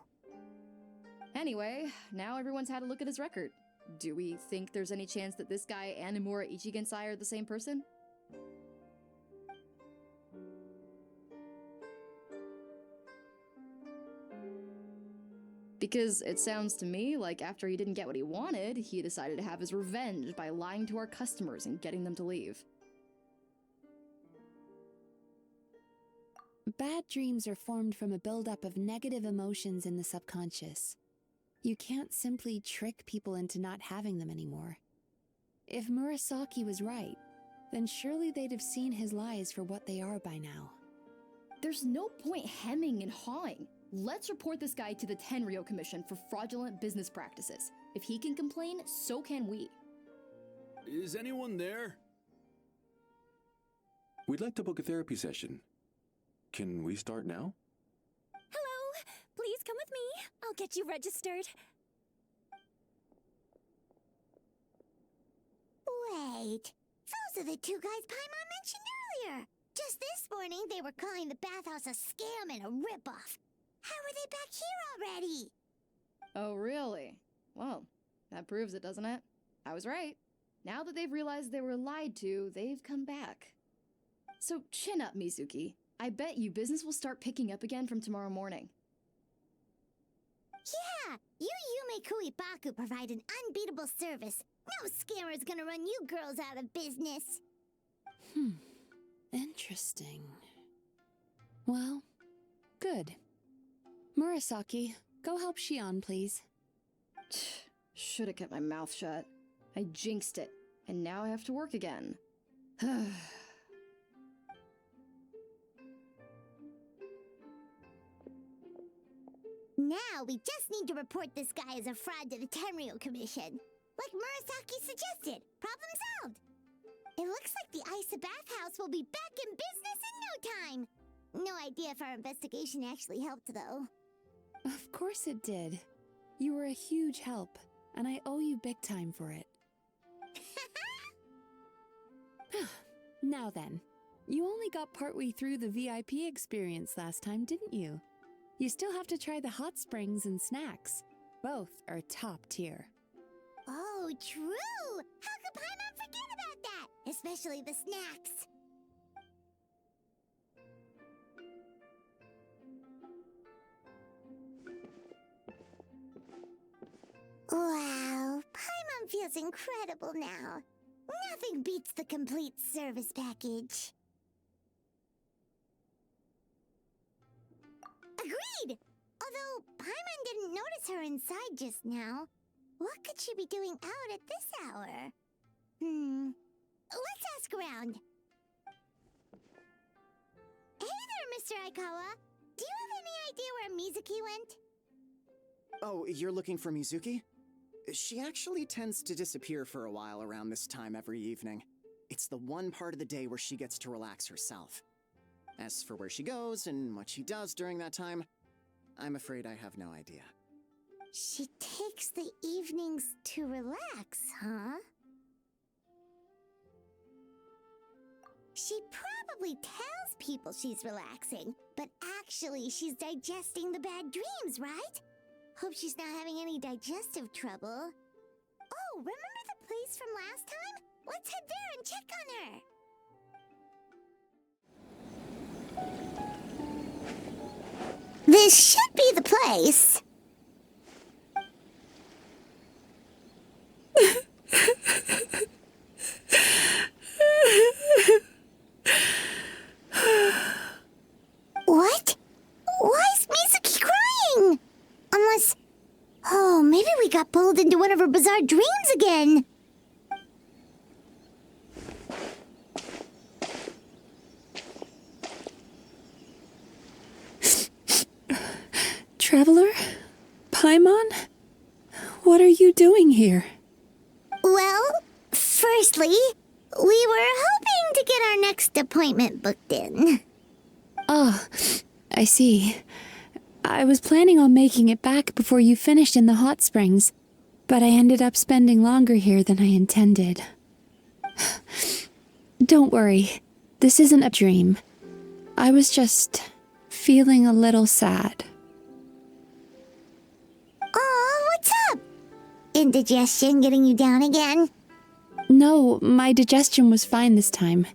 Anyway, now everyone's had a look at his record. Do we think there's any chance that this guy and Imura Ichigensai are the same person? Because it sounds to me like after he didn't get what he wanted, he decided to have his revenge by lying to our customers and getting them to leave. Bad dreams are formed from a buildup of negative emotions in the subconscious. You can't simply trick people into not having them anymore. If Murasaki was right, then surely they'd have seen his lies for what they are by now. There's no point hemming and hawing. Let's report this guy to the Tenryou Commission for fraudulent business practices. If he can complain, so can we. Is anyone there? We'd like to book a therapy session. Can we start now? Hello! Please come with me. I'll get you registered. Wait. Those are the two guys Paimon mentioned earlier. Just this morning, they were calling the bathhouse a scam and a ripoff. How are they back here already? Oh, really? Well, that proves it, doesn't it? I was right. Now that they've realized they were lied to, they've come back. So chin up, Mizuki. I bet you business will start picking up again from tomorrow morning. Yeah, you Yume Kuibaku provide an unbeatable service. No scammer's gonna run you girls out of business. Interesting. Well, good. Murasaki, go help Shion, please. Should have kept my mouth shut. I jinxed it, and now I have to work again. Now we just need to report this guy as a fraud to the Tenryou Commission. Like Murasaki suggested. Problem solved. It looks like the Issa bathhouse will be back in business in no time. No idea if our investigation actually helped, though. Of course it did. You were a huge help, and I owe you big time for it. Now then, you only got partway through the VIP experience last time, didn't you? You still have to try the hot springs and snacks. Both are top tier. Oh, true! How could Paimon forget about that? Especially the snacks. Wow, Paimon feels incredible now. Nothing beats the complete service package. Agreed! Although Paimon didn't notice her inside just now. What could she be doing out at this hour? Let's ask around. Hey there, Mr. Aikawa. Do you have any idea where Mizuki went? Oh, you're looking for Mizuki? She actually tends to disappear for a while around this time every evening. It's the one part of the day where she gets to relax herself. As for where she goes and what she does during that time, I'm afraid I have no idea. She takes the evenings to relax, huh? She probably tells people she's relaxing, but actually she's digesting the bad dreams, right? Hope she's not having any digestive trouble. Oh, remember the place from last time? Let's head there and check on her. This should be the place. What? Why is Mizuki crying? Unless... Oh, maybe we got pulled into one of her bizarre dreams again. Traveler? Paimon? What are you doing here? Well, firstly, we were hoping to get our next appointment booked in. Oh, I see. I was planning on making it back before you finished in the hot springs, but I ended up spending longer here than I intended. Don't worry, this isn't a dream. I was just feeling a little sad. Oh, what's up? Indigestion getting you down again? No, my digestion was fine this time.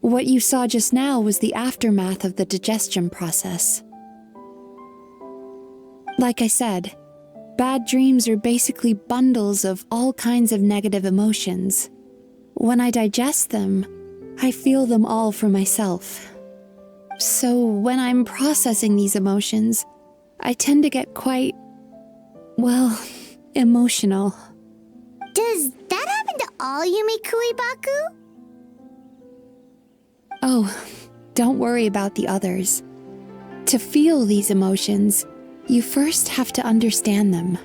What you saw just now was the aftermath of the digestion process. Like I said, bad dreams are basically bundles of all kinds of negative emotions. When I digest them, I feel them all for myself. So when I'm processing these emotions, I tend to get quite, well, emotional. Does that happen to all Yumikui Baku? Oh, don't worry about the others. To feel these emotions, you first have to understand them.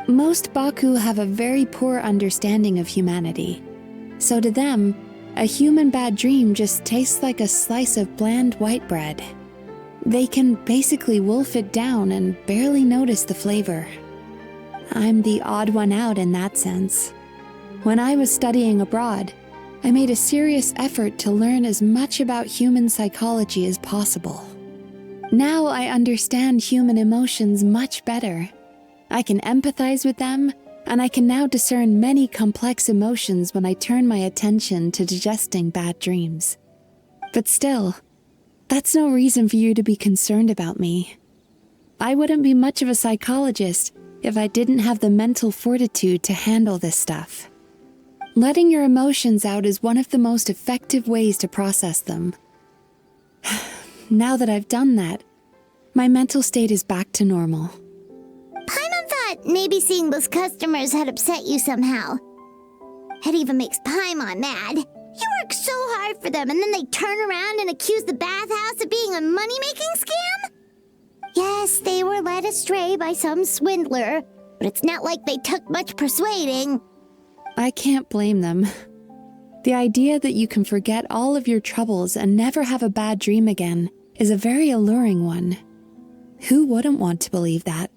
Most Baku have a very poor understanding of humanity. So to them, a human bad dream just tastes like a slice of bland white bread. They can basically wolf it down and barely notice the flavor. I'm the odd one out in that sense. When I was studying abroad, I made a serious effort to learn as much about human psychology as possible. Now I understand human emotions much better. I can empathize with them, and I can now discern many complex emotions when I turn my attention to digesting bad dreams. But still, that's no reason for you to be concerned about me. I wouldn't be much of a psychologist if I didn't have the mental fortitude to handle this stuff. Letting your emotions out is one of the most effective ways to process them. Now that I've done that, my mental state is back to normal. Paimon thought maybe seeing those customers had upset you somehow. It even makes Paimon mad. You work so hard for them and then they turn around and accuse the bathhouse of being a money-making scam? Yes, they were led astray by some swindler, but it's not like they took much persuading. I can't blame them. The idea that you can forget all of your troubles and never have a bad dream again is a very alluring one. Who wouldn't want to believe that?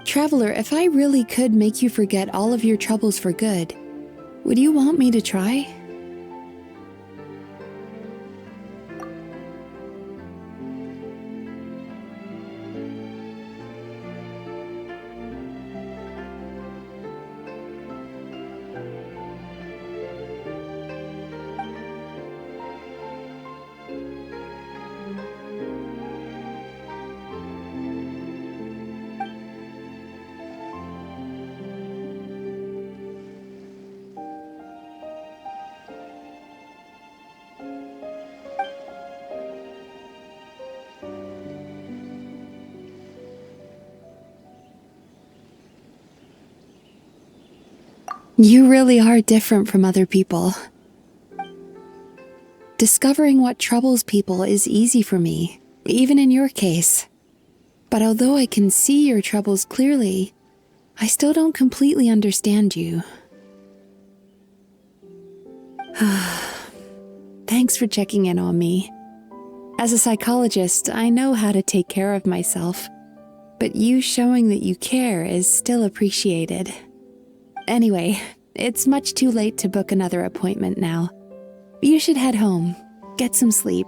Traveler, if I really could make you forget all of your troubles for good, would you want me to try? You really are different from other people. Discovering what troubles people is easy for me, even in your case. But although I can see your troubles clearly, I still don't completely understand you. Thanks for checking in on me. As a psychologist, I know how to take care of myself, but you showing that you care is still appreciated. Anyway, it's much too late to book another appointment now. You should head home, get some sleep,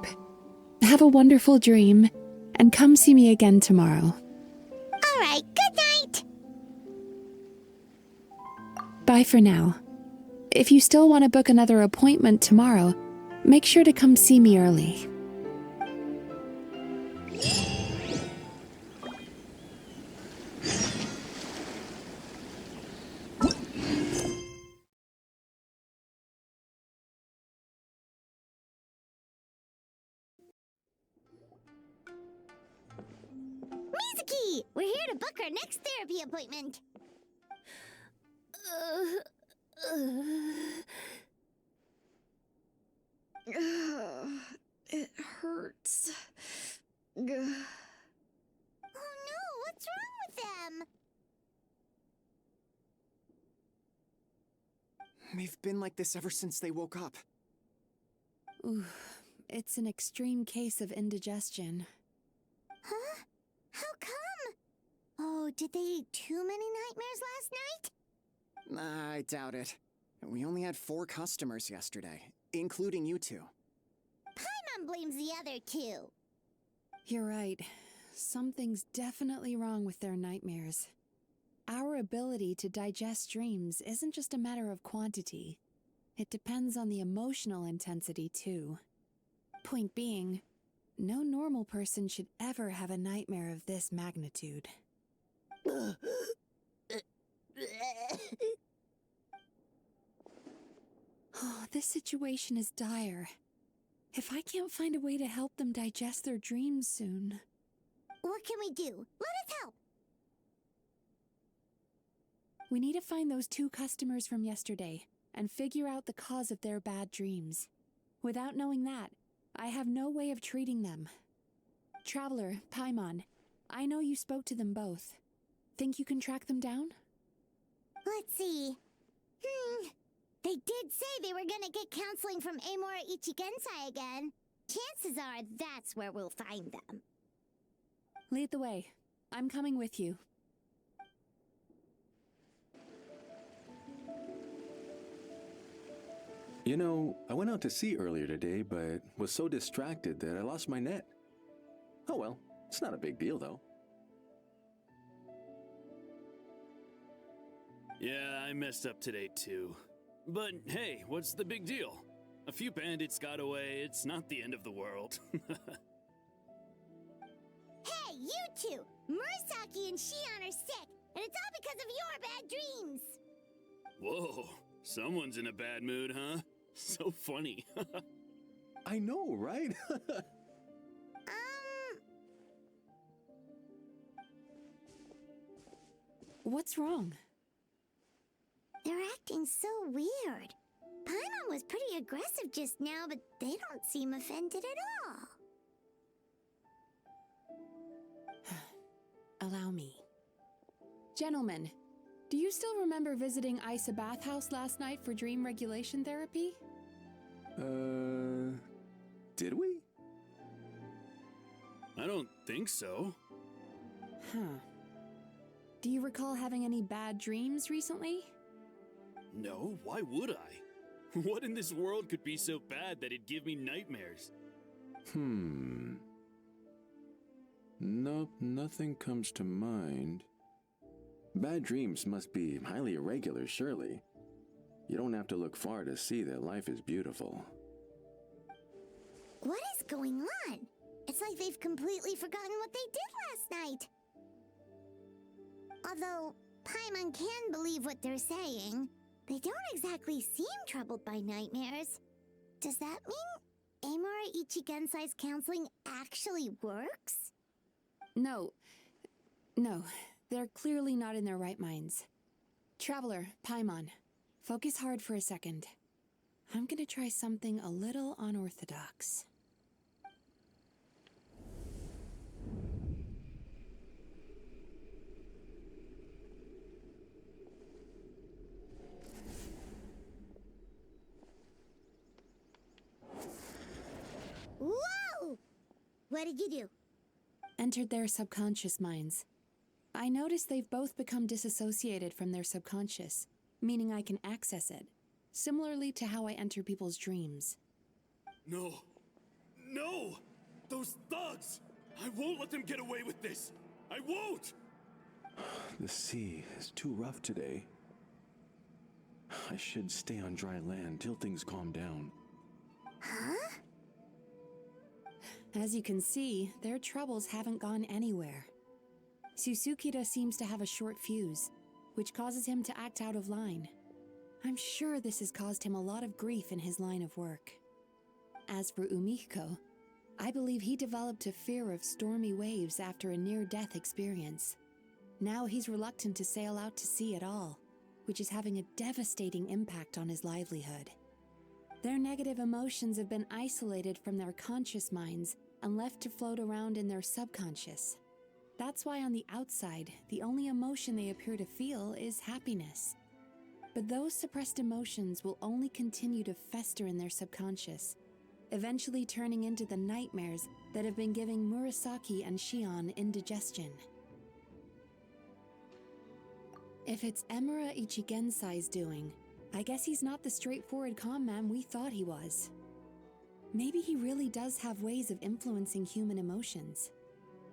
have a wonderful dream, and come see me again tomorrow. All right, good night! Bye for now. If you still want to book another appointment tomorrow, make sure to come see me early. Mizuki! We're here to book our next therapy appointment. It hurts. Oh no, what's wrong with them? They've been like this ever since they woke up. Ooh, it's an extreme case of indigestion. Huh? How come? Oh, did they eat too many nightmares last night? I doubt it. We only had 4 customers yesterday, including you two. Paimon blames the other 2. You're right. Something's definitely wrong with their nightmares. Our ability to digest dreams isn't just a matter of quantity. It depends on the emotional intensity, too. Point being, no normal person should ever have a nightmare of this magnitude. Oh, this situation is dire. If I can't find a way to help them digest their dreams soon... What can we do? Let us help! We need to find those 2 customers from yesterday and figure out the cause of their bad dreams. Without knowing that, I have no way of treating them. Traveler, Paimon, I know you spoke to them both. Think you can track them down? Let's see. They did say they were gonna get counseling from Amora Ichigensai again. Chances are that's where we'll find them. Lead the way. I'm coming with you. You know, I went out to sea earlier today, but was so distracted that I lost my net. Oh well, it's not a big deal though. Yeah, I messed up today too. But hey, what's the big deal? A few bandits got away, it's not the end of the world. Hey, you 2! Murasaki and Shion are sick, and it's all because of your bad dreams! Whoa, someone's in a bad mood, huh? So funny. I know, right? What's wrong? They're acting so weird. Paimon was pretty aggressive just now, but they don't seem offended at all. Gentlemen, do you still remember visiting Issa Bathhouse last night for dream regulation therapy? Did we? I don't think so. Huh. Do you recall having any bad dreams recently? No, why would I? What in this world could be so bad that it'd give me nightmares? Nope, nothing comes to mind. Bad dreams must be highly irregular, surely. You don't have to look far to see that life is beautiful. What is going on? It's like they've completely forgotten what they did last night. Although Paimon can believe what they're saying, they don't exactly seem troubled by nightmares. Does that mean Amora Ichigensai's counseling actually works? No, they're clearly not in their right minds. Traveler, Paimon, focus hard for a second. I'm gonna try something a little unorthodox. Whoa! What did you do? Entered their subconscious minds. I noticed they've both become disassociated from their subconscious, meaning I can access it, similarly to how I enter people's dreams. No! No! Those thugs! I won't let them get away with this! I won't! The sea is too rough today. I should stay on dry land till things calm down. Huh? As you can see, their troubles haven't gone anywhere. Susukida seems to have a short fuse, which causes him to act out of line. I'm sure this has caused him a lot of grief in his line of work. As for Umiko, I believe he developed a fear of stormy waves after a near-death experience. Now he's reluctant to sail out to sea at all, which is having a devastating impact on his livelihood. Their negative emotions have been isolated from their conscious minds and left to float around in their subconscious. That's why on the outside, the only emotion they appear to feel is happiness. But those suppressed emotions will only continue to fester in their subconscious, eventually turning into the nightmares that have been giving Murasaki and Shion indigestion. If it's Emura Ichigensai's doing, I guess he's not the straightforward calm man we thought he was. Maybe he really does have ways of influencing human emotions.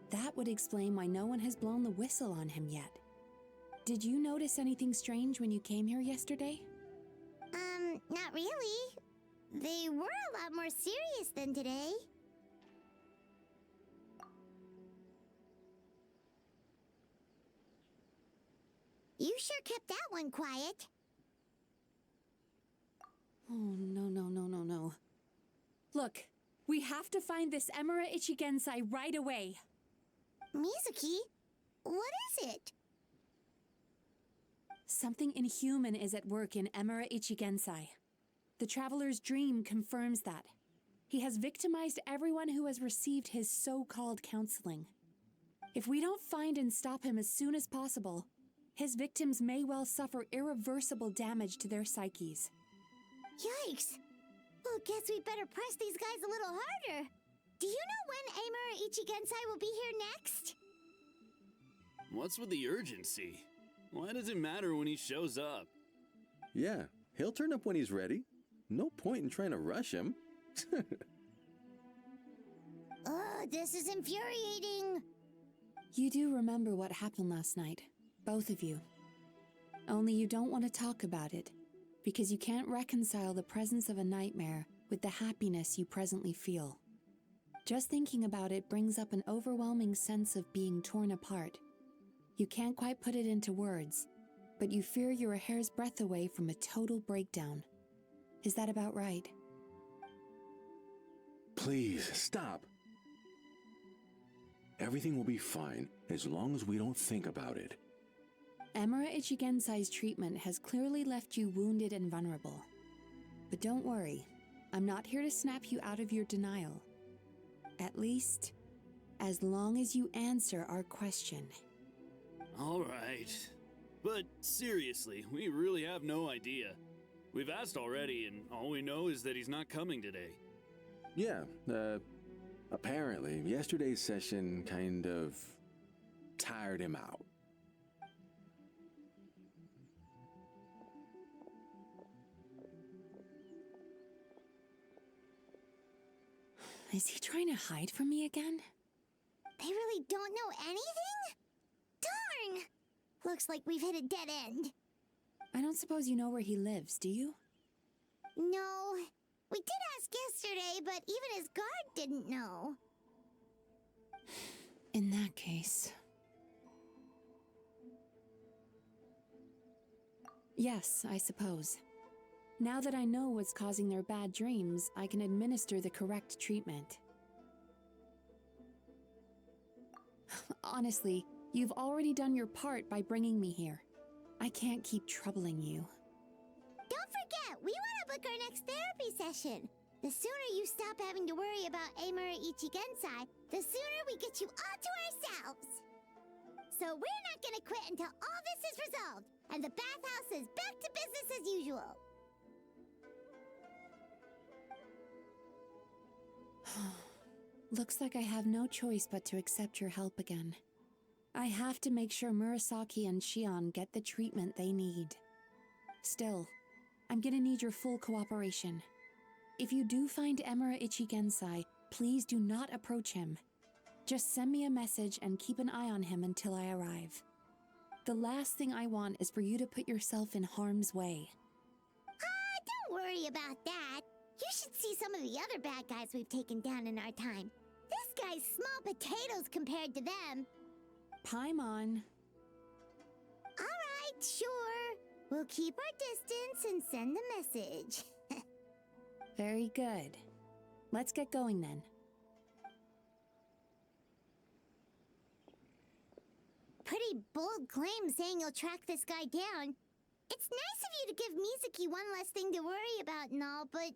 That would explain why no one has blown the whistle on him yet. Did you notice anything strange when you came here yesterday? Not really. They were a lot more serious than today. You sure kept that one quiet. Oh, no. Look, we have to find this Emura Ichigensai right away. Mizuki, what is it? Something inhuman is at work in Emura Ichigensai. The Traveler's dream confirms that. He has victimized everyone who has received his so-called counseling. If we don't find and stop him as soon as possible, his victims may well suffer irreversible damage to their psyches. Yikes! Well, guess we better press these guys a little harder. Do you know when Amura Ichigensai will be here next? What's with the urgency? Why does it matter when he shows up? Yeah, he'll turn up when he's ready. No point in trying to rush him. Oh, this is infuriating. You do remember what happened last night, both of you. Only you don't want to talk about it, because you can't reconcile the presence of a nightmare with the happiness you presently feel. Just thinking about it brings up an overwhelming sense of being torn apart. You can't quite put it into words, but you fear you're a hair's breadth away from a total breakdown. Is that about right? Please, stop. Everything will be fine as long as we don't think about it. Emura Ichigensai's treatment has clearly left you wounded and vulnerable. But don't worry, I'm not here to snap you out of your denial. At least, as long as you answer our question. Alright. But seriously, we really have no idea. We've asked already, and all we know is that he's not coming today. Yeah, apparently, yesterday's session kind of tired him out. Is he trying to hide from me again? They really don't know anything? Darn! Looks like we've hit a dead end. I don't suppose you know where he lives, do you? No. We did ask yesterday, but even his guard didn't know. In that case... Yes, I suppose. Now that I know what's causing their bad dreams, I can administer the correct treatment. Honestly, you've already done your part by bringing me here. I can't keep troubling you. Don't forget, we want to book our next therapy session. The sooner you stop having to worry about Amura Ichigensai, the sooner we get you all to ourselves. So we're not gonna quit until all this is resolved, and the bathhouse is back to business as usual. Looks like I have no choice but to accept your help again. I have to make sure Murasaki and Shion get the treatment they need. Still, I'm gonna need your full cooperation. If you do find Emura Ichigensai, please do not approach him. Just send me a message and keep an eye on him until I arrive. The last thing I want is for you to put yourself in harm's way. Don't worry about that. You should see some of the other bad guys we've taken down in our time. This guy's small potatoes compared to them. Paimon. Alright, sure. We'll keep our distance and send the message. Very good. Let's get going then. Pretty bold claim saying you'll track this guy down. It's nice of you to give Mizuki one less thing to worry about and all, but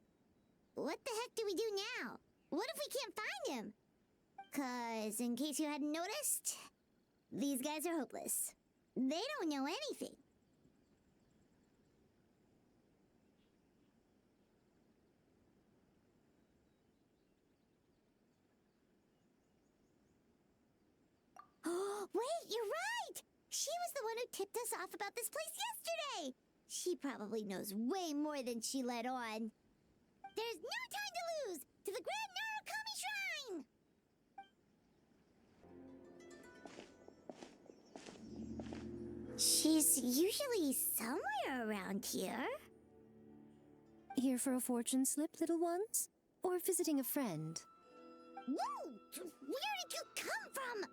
what the heck do we do now? What if we can't find him? 'Cause, in case you hadn't noticed, these guys are hopeless. They don't know anything. Oh, wait, you're right! She was the one who tipped us off about this place yesterday! She probably knows way more than she let on. There's no time to lose! To the Grand Narukami Shrine! She's usually somewhere around here. Here for a fortune slip, little ones? Or visiting a friend? Whoa! Where did you come from?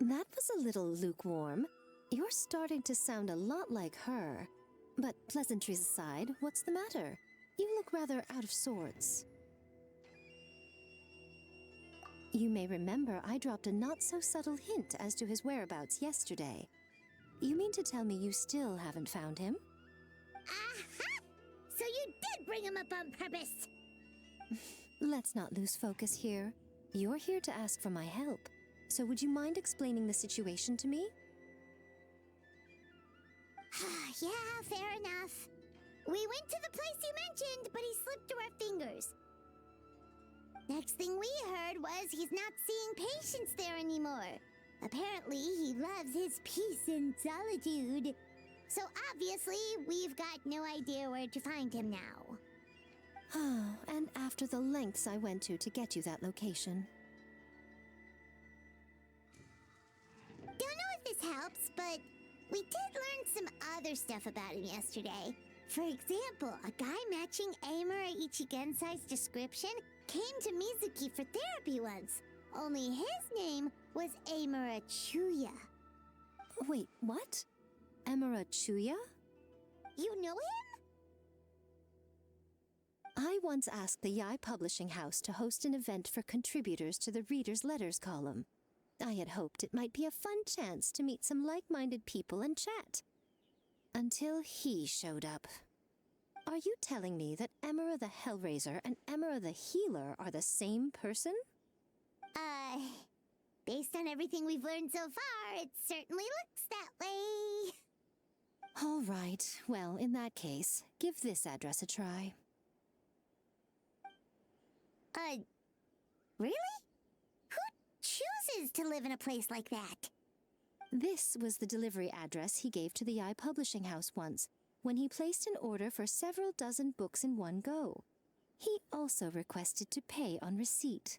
That was a little lukewarm. You're starting to sound a lot like her. But pleasantries aside, what's the matter? You look rather out of sorts. You may remember I dropped a not-so-subtle hint as to his whereabouts yesterday. You mean to tell me you still haven't found him? Aha! So you did bring him up on purpose! Let's not lose focus here. You're here to ask for my help. So would you mind explaining the situation to me? Yeah, fair enough. We went to the place you mentioned, but he slipped through our fingers. Next thing we heard was he's not seeing patients there anymore. Apparently, he loves his peace and solitude. So obviously, we've got no idea where to find him now. Oh, and after the lengths I went to get you that location. Don't know if this helps, but we did learn some other stuff about him yesterday. For example, a guy matching Amura Ichigensai's description came to Mizuki for therapy once. Only his name was Amura Chuya. Wait, what? Amura Chuya? You know him? I once asked the Yai Publishing House to host an event for contributors to the Reader's Letters column. I had hoped it might be a fun chance to meet some like-minded people and chat. Until he showed up. Are you telling me that Emura the Hellraiser and Emura the Healer are the same person? Based on everything we've learned so far, it certainly looks that way. All right. Well, in that case, give this address a try. Really? Who chooses to live in a place like that? This was the delivery address he gave to the Eye Publishing House once, when he placed an order for several dozen books in one go. He also requested to pay on receipt.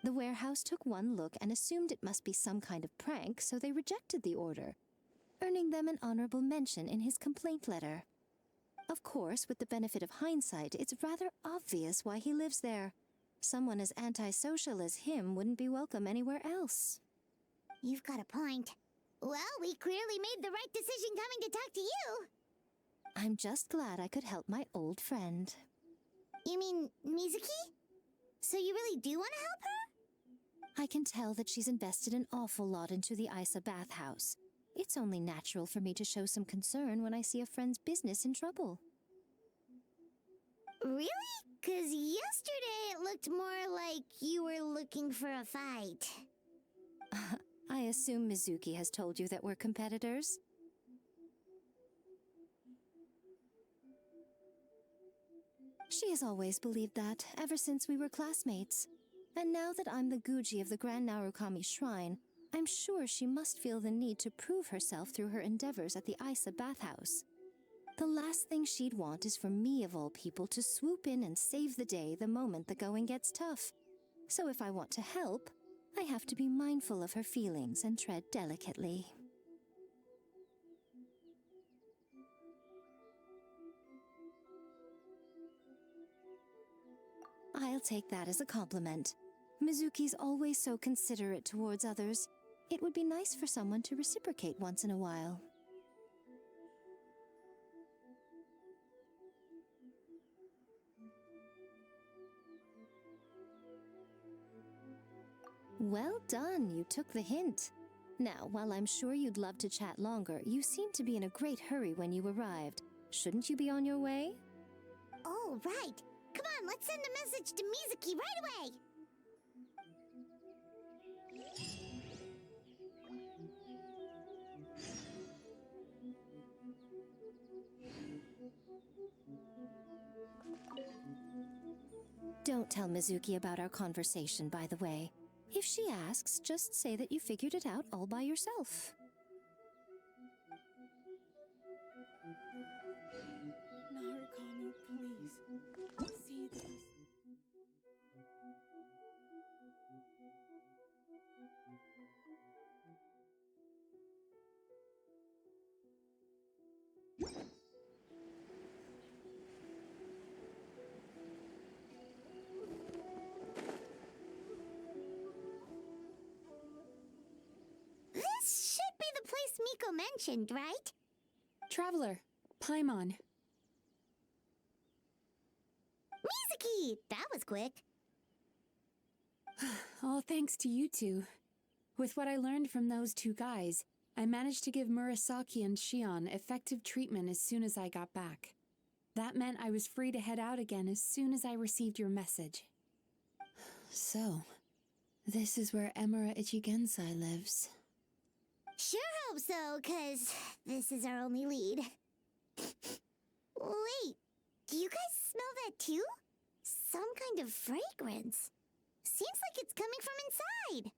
The warehouse took one look and assumed it must be some kind of prank, so they rejected the order, earning them an honorable mention in his complaint letter. Of course, with the benefit of hindsight, it's rather obvious why he lives there. Someone as antisocial as him wouldn't be welcome anywhere else. You've got a point. Well, we clearly made the right decision coming to talk to you. I'm just glad I could help my old friend. You mean Mizuki? So you really do want to help her? I can tell that she's invested an awful lot into the Issa bathhouse. It's only natural for me to show some concern when I see a friend's business in trouble. Really? 'Cause yesterday it looked more like you were looking for a fight. I assume Mizuki has told you that we're competitors? She has always believed that, ever since we were classmates. And now that I'm the Guji of the Grand Narukami Shrine, I'm sure she must feel the need to prove herself through her endeavors at the Issa bathhouse. The last thing she'd want is for me, of all people, to swoop in and save the day the moment the going gets tough. So if I want to help, I have to be mindful of her feelings and tread delicately. I'll take that as a compliment. Mizuki's always so considerate towards others. It would be nice for someone to reciprocate once in a while. Well done, you took the hint. Now, while I'm sure you'd love to chat longer, you seemed to be in a great hurry when you arrived. Shouldn't you be on your way? Oh, right. Come on, let's send a message to Mizuki right away. Don't tell Mizuki about our conversation, by the way. If she asks, just say that you figured it out all by yourself. Narukami, please. See this. This should be the place Miko mentioned, right? Traveler, Paimon. Mizuki! That was quick. All thanks to you two. With what I learned from those two guys, I managed to give Murasaki and Shion effective treatment as soon as I got back. That meant I was free to head out again as soon as I received your message. So, this is where Emura Ichigensai lives. Sure hope so, 'cause this is our only lead. Wait, do you guys smell that too? Some kind of fragrance. Seems like it's coming from inside.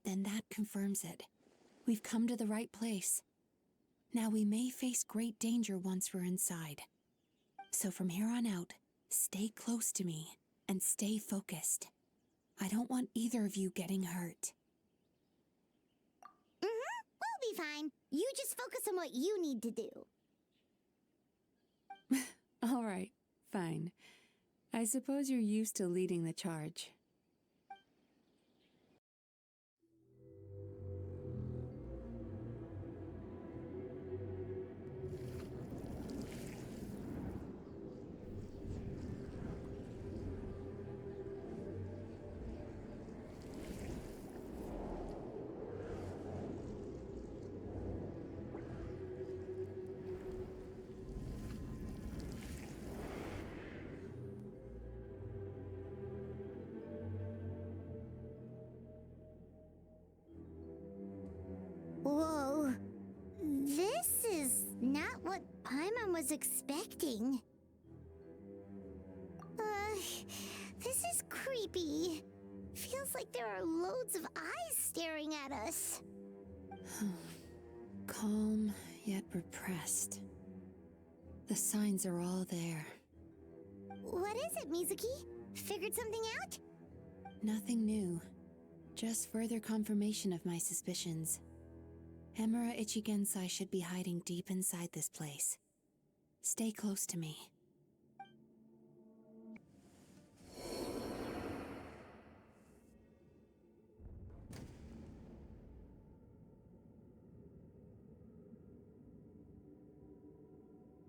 Then that confirms it. We've come to the right place. Now we may face great danger once we're inside. So from here on out, stay close to me and stay focused. I don't want either of you getting hurt. We'll be fine. You just focus on what you need to do. All right, fine. I suppose you're used to leading the charge. Whoa. This is not what Paimon was expecting. This is creepy. Feels like there are loads of eyes staring at us. Calm, yet repressed. The signs are all there. What is it, Mizuki? Figured something out? Nothing new. Just further confirmation of my suspicions. Emura Ichigensai should be hiding deep inside this place. Stay close to me.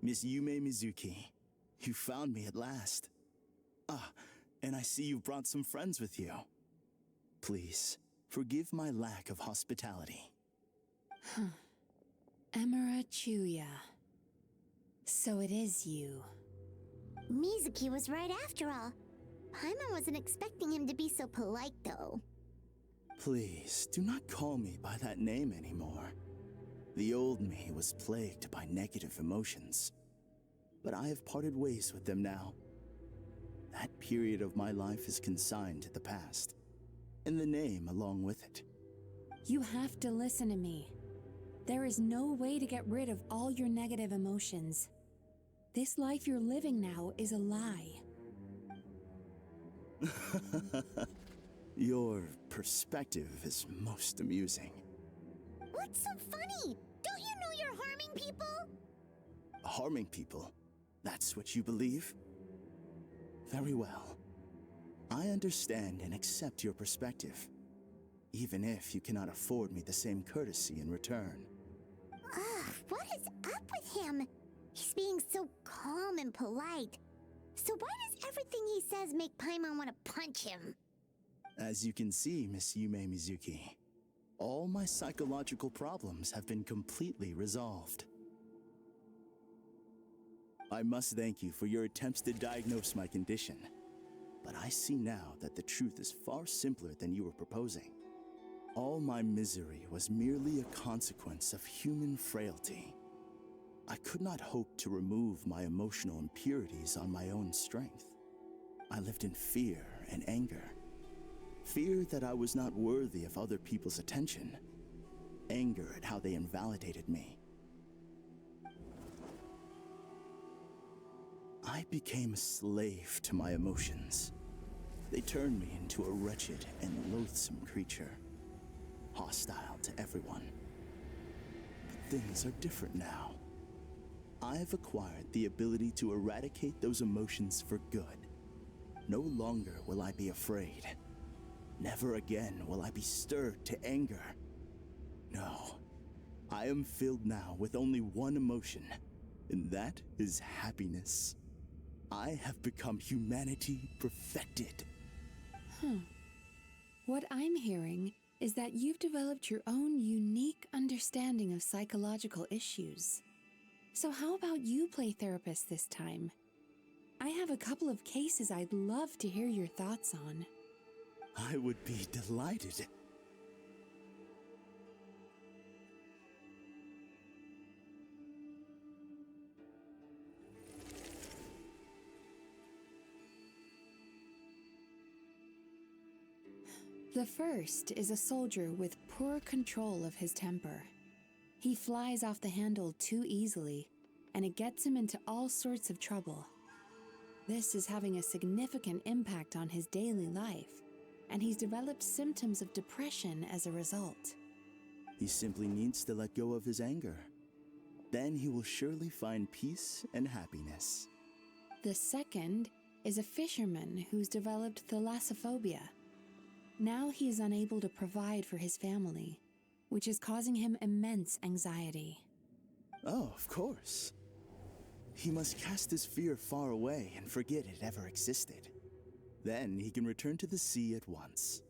Miss Yume Mizuki, you found me at last. Ah, and I see you've brought some friends with you. Please, forgive my lack of hospitality. Emura Chuya. So it is you. Mizuki was right after all. Paimon wasn't expecting him to be so polite, though. Please, do not call me by that name anymore. The old me was plagued by negative emotions. But I have parted ways with them now. That period of my life is consigned to the past. And the name along with it. You have to listen to me. There is no way to get rid of all your negative emotions. This life you're living now is a lie. Your perspective is most amusing. What's so funny? Don't you know you're harming people? Harming people? That's what you believe? Very well. I understand and accept your perspective, even if you cannot afford me the same courtesy in return. What is up with him? He's being so calm and polite. So why does everything he says make Paimon want to punch him? As you can see, Miss Yume Mizuki, all my psychological problems have been completely resolved. I must thank you for your attempts to diagnose my condition, but I see now that the truth is far simpler than you were proposing. All my misery was merely a consequence of human frailty. I could not hope to remove my emotional impurities on my own strength. I lived in fear and anger. Fear that I was not worthy of other people's attention. Anger at how they invalidated me. I became a slave to my emotions. They turned me into a wretched and loathsome creature. Hostile to everyone. But things are different now. I've acquired the ability to eradicate those emotions for good. No longer will I be afraid. Never again will I be stirred to anger. No, I am filled now with only one emotion, and that is happiness. I have become humanity perfected. What I'm hearing is that you've developed your own unique understanding of psychological issues. So how about you play therapist this time? I have a couple of cases I'd love to hear your thoughts on. I would be delighted. The first is a soldier with poor control of his temper. He flies off the handle too easily, and it gets him into all sorts of trouble. This is having a significant impact on his daily life, and he's developed symptoms of depression as a result. He simply needs to let go of his anger. Then he will surely find peace and happiness. The second is a fisherman who's developed thalassophobia. Now he is unable to provide for his family, which is causing him immense anxiety. Oh, of course. He must cast his fear far away and forget it ever existed. Then he can return to the sea at once.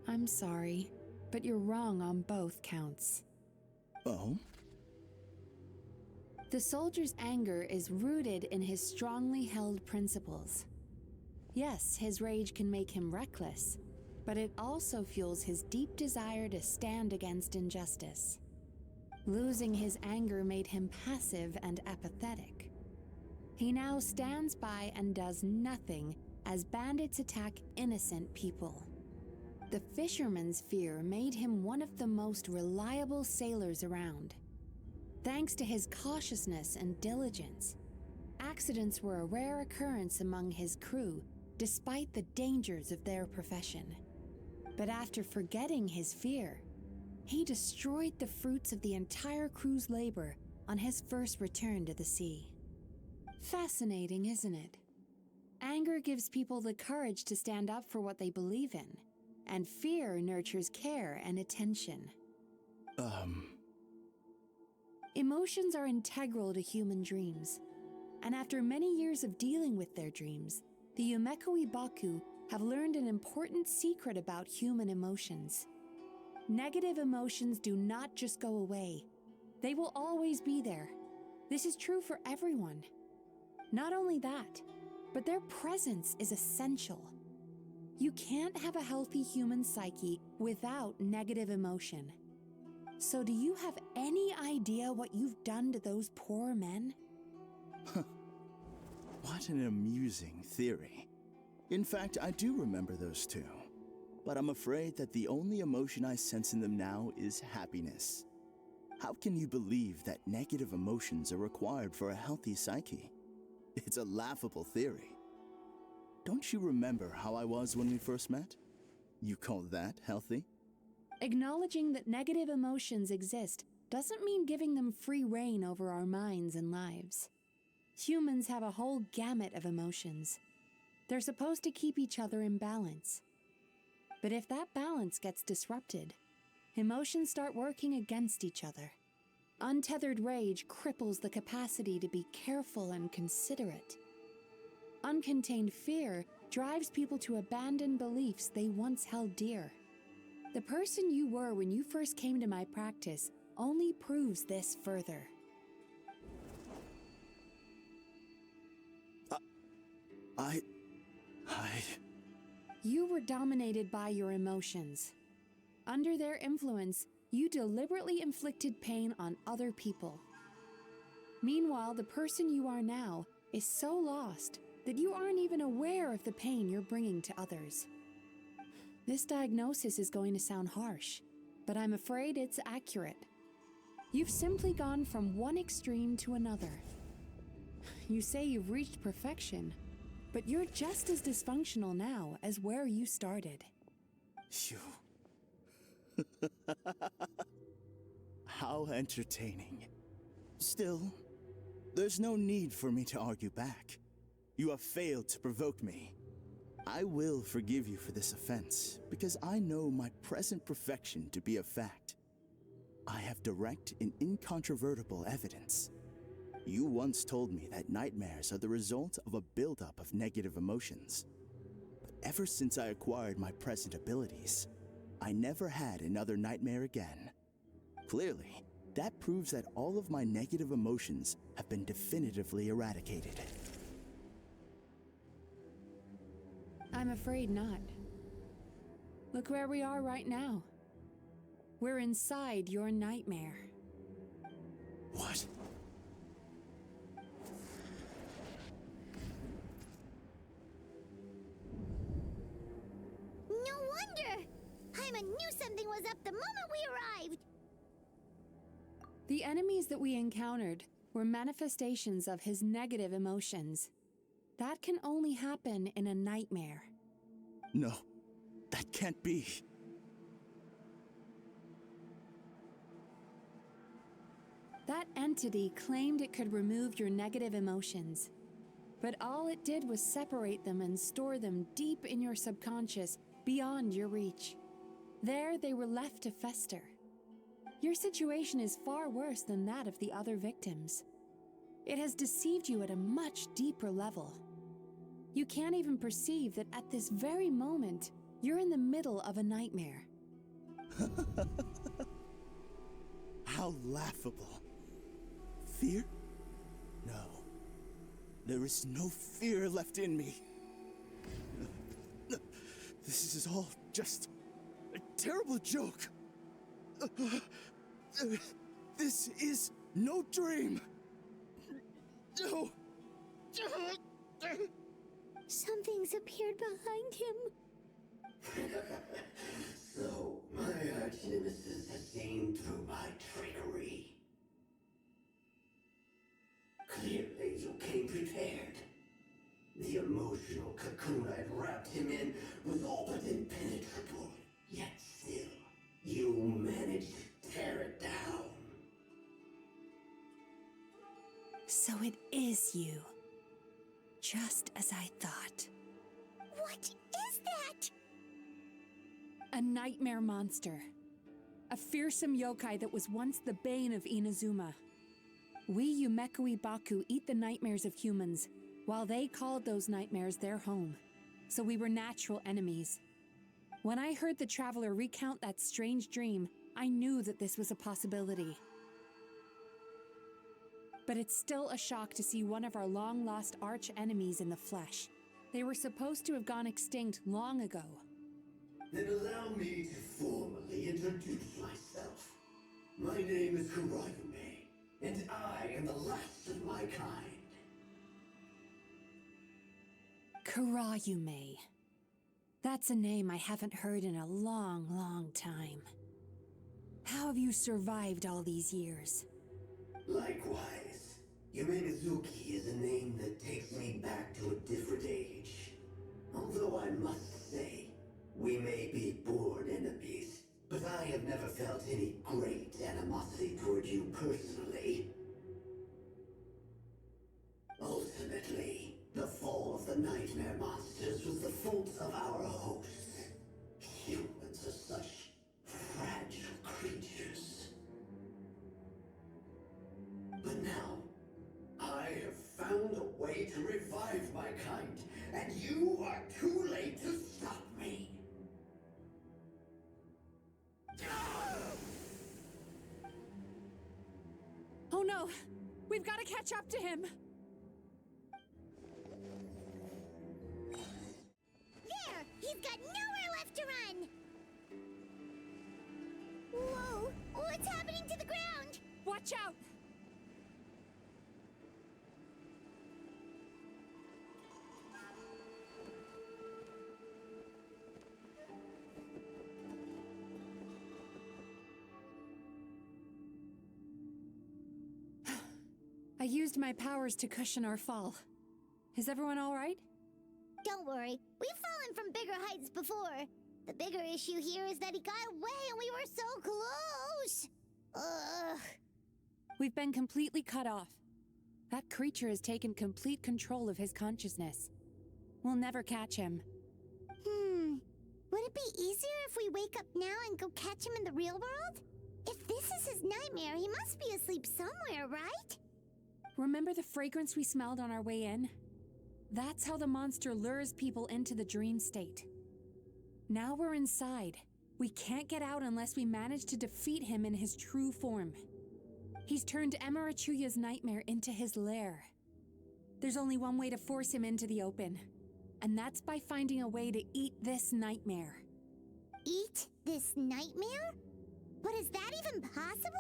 I'm sorry, but you're wrong on both counts. Oh? The soldier's anger is rooted in his strongly held principles. Yes, his rage can make him reckless, but it also fuels his deep desire to stand against injustice. Losing his anger made him passive and apathetic. He now stands by and does nothing as bandits attack innocent people. The fisherman's fear made him one of the most reliable sailors around. Thanks to his cautiousness and diligence, accidents were a rare occurrence among his crew, despite the dangers of their profession. But after forgetting his fear, he destroyed the fruits of the entire crew's labor on his first return to the sea. Fascinating, isn't it? Anger gives people the courage to stand up for what they believe in, and fear nurtures care and attention. Emotions are integral to human dreams, and after many years of dealing with their dreams, the Yumekoi Baku have learned an important secret about human emotions. Negative emotions do not just go away. They will always be there. This is true for everyone. Not only that, but their presence is essential. You can't have a healthy human psyche without negative emotion. So do you have any idea what you've done to those poor men? What an amusing theory. In fact, I do remember those two. But I'm afraid that the only emotion I sense in them now is happiness. How can you believe that negative emotions are required for a healthy psyche? It's a laughable theory. Don't you remember how I was when we first met? You call that healthy? Acknowledging that negative emotions exist doesn't mean giving them free rein over our minds and lives. Humans have a whole gamut of emotions. They're supposed to keep each other in balance. But if that balance gets disrupted, emotions start working against each other. Untethered rage cripples the capacity to be careful and considerate. Uncontained fear drives people to abandon beliefs they once held dear. The person you were when you first came to my practice only proves this further. You were dominated by your emotions. Under their influence, you deliberately inflicted pain on other people. Meanwhile, the person you are now is so lost that you aren't even aware of the pain you're bringing to others. This diagnosis is going to sound harsh, but I'm afraid it's accurate. You've simply gone from one extreme to another. You say you've reached perfection, but you're just as dysfunctional now as where you started. How entertaining. Still, there's no need for me to argue back. You have failed to provoke me. I will forgive you for this offense, because I know my present perfection to be a fact. I have direct and incontrovertible evidence. You once told me that nightmares are the result of a buildup of negative emotions. But ever since I acquired my present abilities, I never had another nightmare again. Clearly, that proves that all of my negative emotions have been definitively eradicated. I'm afraid not. Look where we are right now. We're inside your nightmare. What? No wonder! Paimon knew something was up the moment we arrived! The enemies that we encountered were manifestations of his negative emotions. That can only happen in a nightmare. No, that can't be. That entity claimed it could remove your negative emotions, But all it did was separate them and store them deep in your subconscious, beyond your reach. There they were left to fester. Your situation is far worse than that of the other victims. It has deceived you at a much deeper level. You can't even perceive that at this very moment, you're in the middle of a nightmare. How laughable. Fear? No. There is no fear left in me. This is all just a terrible joke. This is no dream. No. Something's appeared behind him. So, my arch-nemesis has seen through my trickery. Clearly, you came prepared. The emotional cocoon I'd wrapped him in was all but impenetrable. Yet still, you managed to tear it down. So it is you. Just as I thought. What is that? A nightmare monster. A fearsome yokai that was once the bane of Inazuma. We Yumekui Baku eat the nightmares of humans, while they called those nightmares their home. So we were natural enemies. When I heard the traveler recount that strange dream, I knew that this was a possibility. But it's still a shock to see one of our long-lost arch-enemies in the flesh. They were supposed to have gone extinct long ago. Then allow me to formally introduce myself. My name is Kurayume, and I am the last of my kind. Kurayume. That's a name I haven't heard in a long, long time. How have you survived all these years? Likewise, Yume Mizuki is a name that takes me back to a different age. Although I must say, we may be born enemies, but I have never felt any great animosity toward you personally. Ultimately, the fall of the nightmare monsters was the fault of our hosts. Humans are such fragile creatures. But now, I have found a way to revive my kind, and you are too late to stop me. Oh no! We've got to catch up to him! There! He's got nowhere left to run! Whoa! What's happening to the ground? Watch out! I used my powers to cushion our fall. Is everyone all right? Don't worry, we've fallen from bigger heights before. The bigger issue here is that he got away and we were so close! Ugh. We've been completely cut off. That creature has taken complete control of his consciousness. We'll never catch him. Would it be easier if we wake up now and go catch him in the real world? If this is his nightmare, he must be asleep somewhere, right? Remember the fragrance we smelled on our way in? That's how the monster lures people into the dream state. Now we're inside. We can't get out unless we manage to defeat him in his true form. He's turned Emarachuya's nightmare into his lair. There's only one way to force him into the open, and that's by finding a way to eat this nightmare. Eat this nightmare? But is that even possible?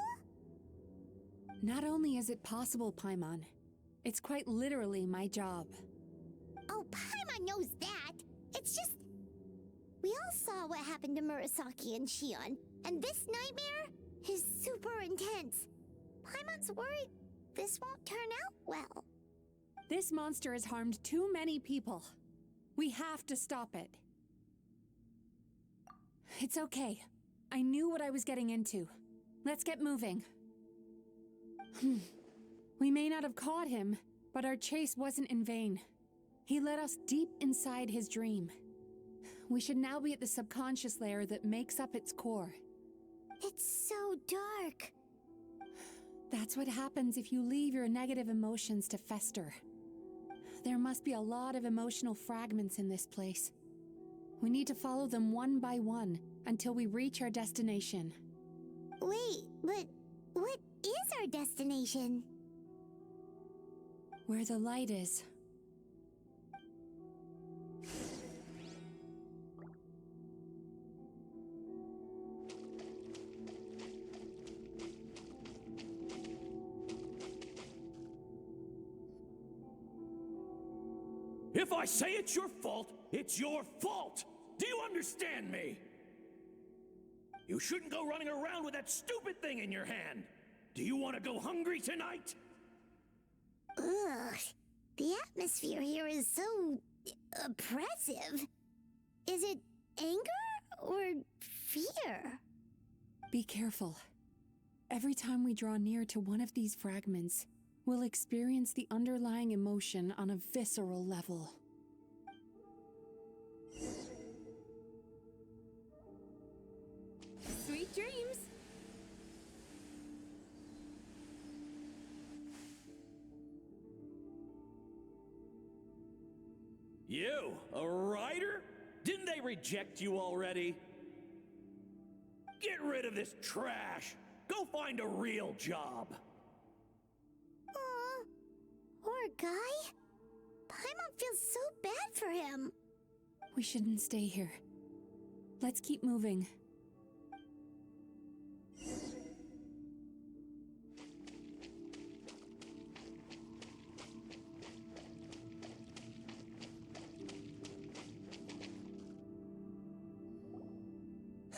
Not only is it possible, Paimon, it's quite literally my job. Oh, Paimon knows that. It's just... We all saw what happened to Murasaki and Shion, and this nightmare is super intense. Paimon's worried this won't turn out well. This monster has harmed too many people. We have to stop it. It's okay. I knew what I was getting into. Let's get moving. We may not have caught him, But our chase wasn't in vain. He led us deep inside his dream. We should now be at the subconscious layer that makes up its core. It's so dark. That's what happens if you leave your negative emotions to fester. There must be a lot of emotional fragments in this place. We need to follow them one by one until we reach our destination. Wait, but what is our destination? Where the light is. If I say it's your fault, it's your fault! Do you understand me? You shouldn't go running around with that stupid thing in your hand! Do you want to go hungry tonight? Ugh. The atmosphere here is so oppressive. Is it anger or fear? Be careful. Every time we draw near to one of these fragments, we'll experience the underlying emotion on a visceral level. Sweet dreams! You, a writer? Didn't they reject you already? Get rid of this trash! Go find a real job! Aw, poor guy. Paimon feels so bad for him. We shouldn't stay here. Let's keep moving.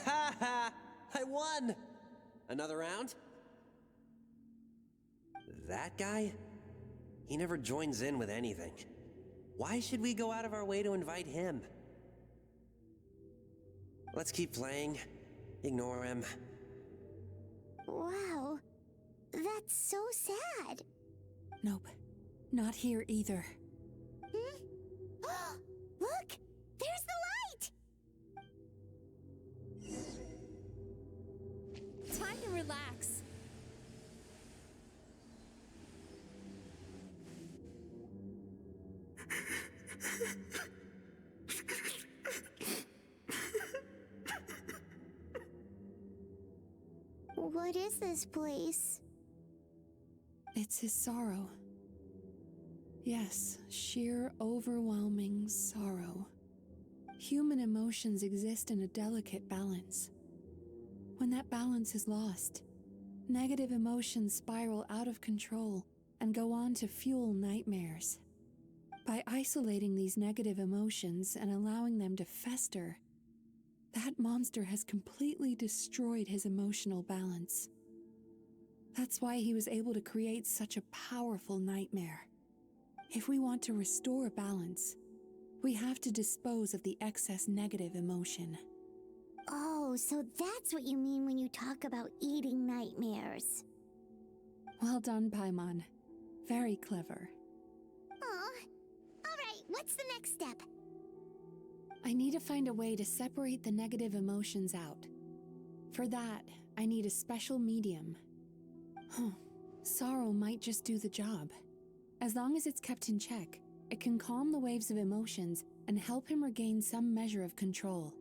Ha ha! I won! Another round? That guy? He never joins in with anything. Why should we go out of our way to invite him? Let's keep playing. Ignore him. Wow, that's so sad. Nope, not here either. Hmm? Look! There's the light! Time to relax. What is this place? It's his sorrow. Yes, sheer overwhelming sorrow. Human emotions exist in a delicate balance. When that balance is lost, negative emotions spiral out of control and go on to fuel nightmares. By isolating these negative emotions and allowing them to fester, that monster has completely destroyed his emotional balance. That's why he was able to create such a powerful nightmare. If we want to restore balance, we have to dispose of the excess negative emotion. Oh, so that's what you mean when you talk about eating nightmares. Well done, Paimon. Very clever. Aw. Alright, what's the next step? I need to find a way to separate the negative emotions out. For that, I need a special medium. Sorrow might just do the job. As long as it's kept in check, it can calm the waves of emotions and help him regain some measure of control.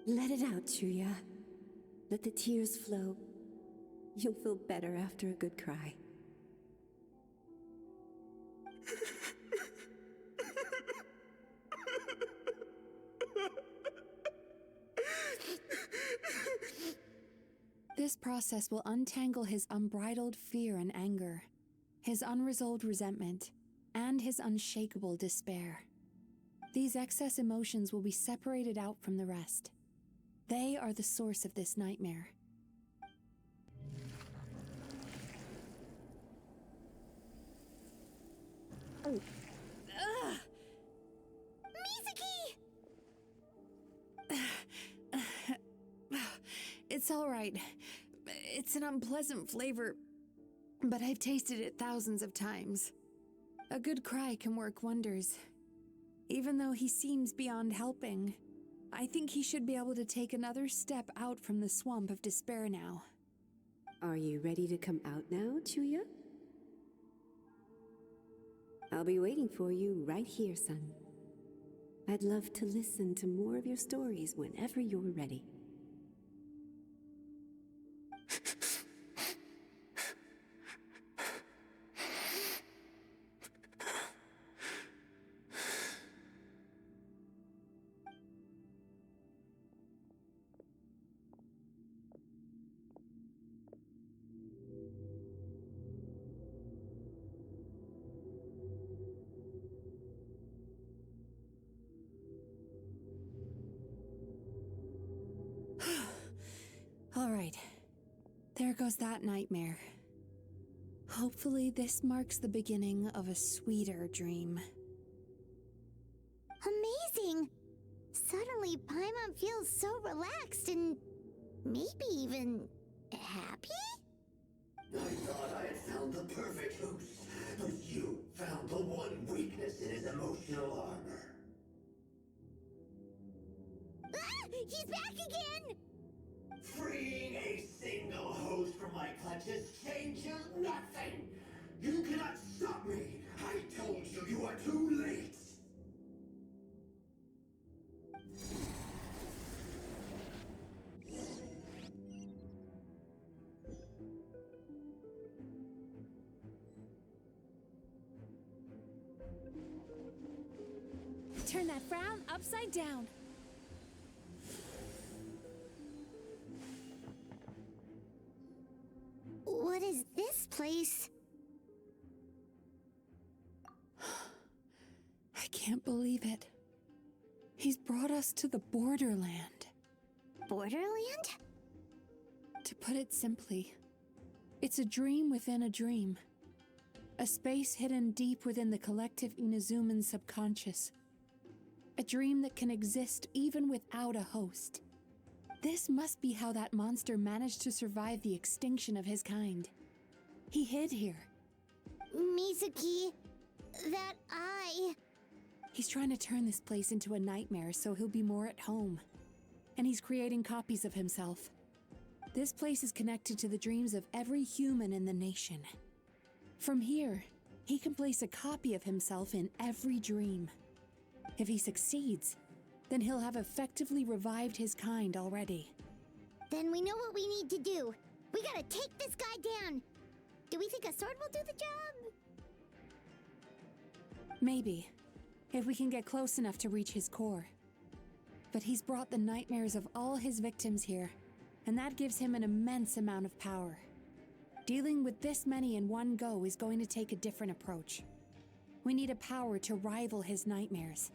Let it out, Chuya. Let the tears flow. You'll feel better after a good cry. This process will untangle his unbridled fear and anger, his unresolved resentment, and his unshakable despair. These excess emotions will be separated out from the rest. They are the source of this nightmare. Ugh. Mizuki! It's all right. It's an unpleasant flavor, but I've tasted it thousands of times. A good cry can work wonders. Even though he seems beyond helping, I think he should be able to take another step out from the swamp of despair now. Are you ready to come out now, Chuya? I'll be waiting for you right here, son. I'd love to listen to more of your stories whenever you're ready. All right. There goes that nightmare. Hopefully this marks the beginning of a sweeter dream. Amazing! Suddenly, Paimon feels so relaxed and maybe even happy? I thought I had found the perfect host, but you found the one weakness in his emotional armor. Ah! He's back again! Freeing a single host from my clutches changes nothing! You cannot stop me! I told you you are too late! Turn that frown upside down. What is this place? I can't believe it. He's brought us to the Borderland. Borderland? To put it simply, it's a dream within a dream. A space hidden deep within the collective Inazuman subconscious. A dream that can exist even without a host. This must be how that monster managed to survive the extinction of his kind. He hid here. Mizuki, that eye. He's trying to turn this place into a nightmare so he'll be more at home. And he's creating copies of himself. This place is connected to the dreams of every human in the nation. From here, he can place a copy of himself in every dream. If he succeeds, then he'll have effectively revived his kind already. Then we know what we need to do. We gotta take this guy down. Do we think a sword will do the job? Maybe, if we can get close enough to reach his core. But he's brought the nightmares of all his victims here, and that gives him an immense amount of power. Dealing with this many in one go is going to take a different approach. We need a power to rival his nightmares.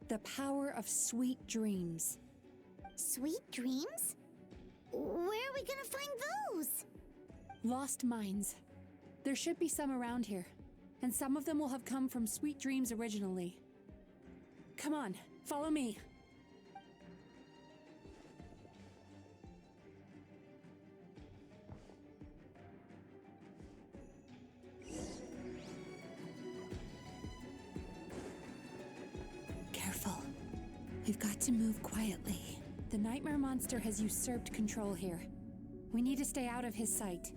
The power of sweet dreams. Sweet dreams? Where are we gonna find those? Lost minds. There should be some around here, and some of them will have come from sweet dreams originally. Come on, follow me. Careful. We've got to move quietly. The nightmare monster has usurped control here. We need to stay out of his sight.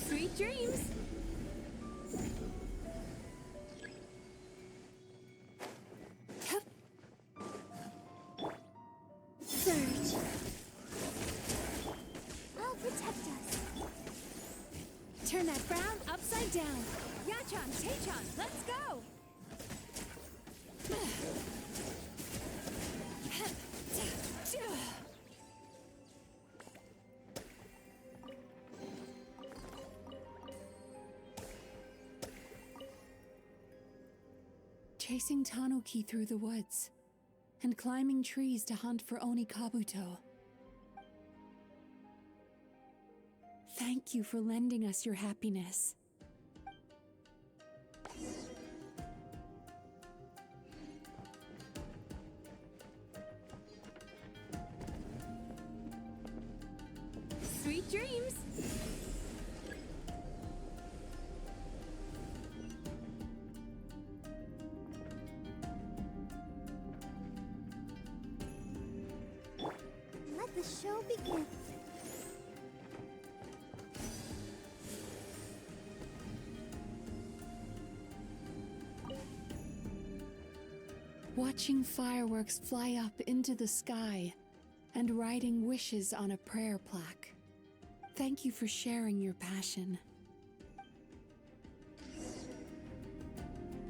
Sweet dreams! Surge. I'll protect us. Turn that frown upside down. Yachan, Teichan, let's go! Chasing Tanuki through the woods, and climbing trees to hunt for Onikabuto. Thank you for lending us your happiness. Sweet dreams! Let the show begin. Watching fireworks fly up into the sky and writing wishes on a prayer plaque. Thank you for sharing your passion.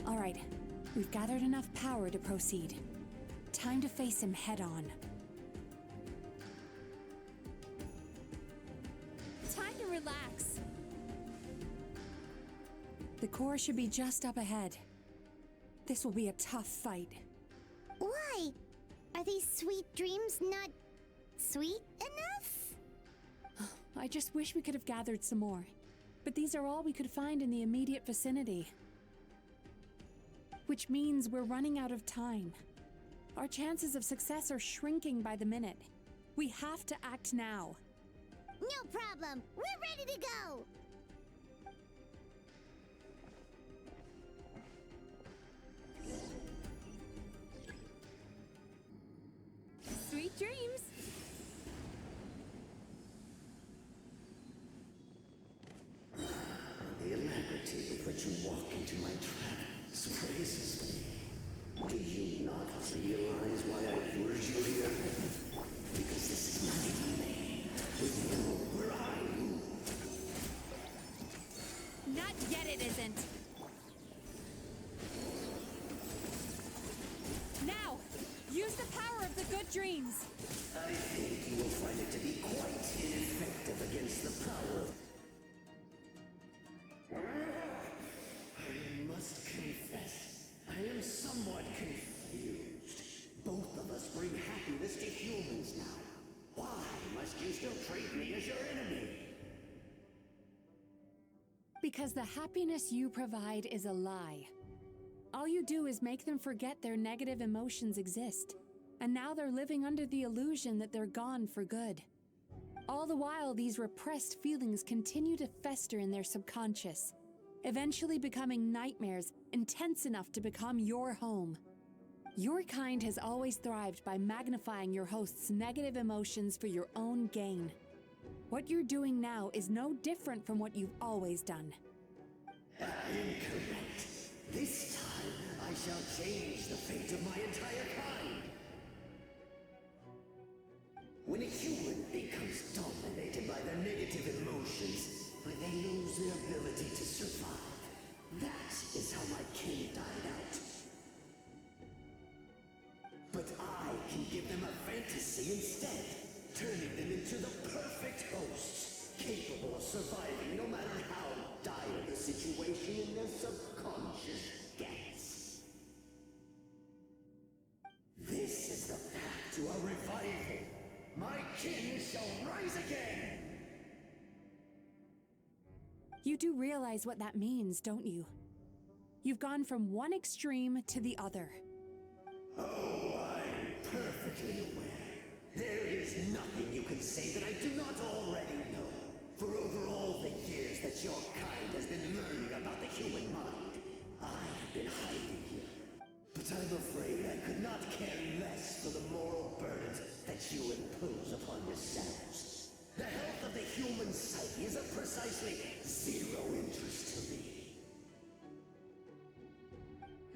All right, we've gathered enough power to proceed. Time to face him head on. Time to relax. The core should be just up ahead. This will be a tough fight. Why? Are these sweet dreams not sweet enough? I just wish we could have gathered some more. But these are all we could find in the immediate vicinity. Which means we're running out of time. Our chances of success are shrinking by the minute. We have to act now. No problem. We're ready to go. Sweet dreams! The alacrity with which you walk into my trance praises me. Do you not realize why I lured you here? Because this is my domain. With you, where I move. Not yet it isn't. Now, use the power of the good dreams. I think you will find it to be quite ineffective against the power. I must confess, I am somewhat confused. Both of us bring happiness to humans now. Why must you still treat me as your enemy? Because the happiness you provide is a lie. All you do is make them forget their negative emotions exist. And now they're living under the illusion that they're gone for good. All the while, these repressed feelings continue to fester in their subconscious, eventually becoming nightmares intense enough to become your home. Your kind has always thrived by magnifying your host's negative emotions for your own gain. What you're doing now is no different from what you've always done. I am correct. This time, I shall change the fate of my entire kind. When a human becomes dominated by their negative emotions, when they lose their ability to survive, that is how my kin died out. But I can give them a fantasy instead, turning them into the perfect hosts, capable of surviving no matter how dire the situation in their subconscious gets. This is the path to a revival. My kin shall rise again! You do realize what that means, don't you? You've gone from one extreme to the other. Oh, I'm perfectly aware. There is nothing you can say that I do not already know. For over all the years that your kind has been learning about the human mind, I have been hiding here. But I'm afraid I could not care less for the moral burdens that you impose upon yourselves. The health of the human psyche is of precisely zero interest to me.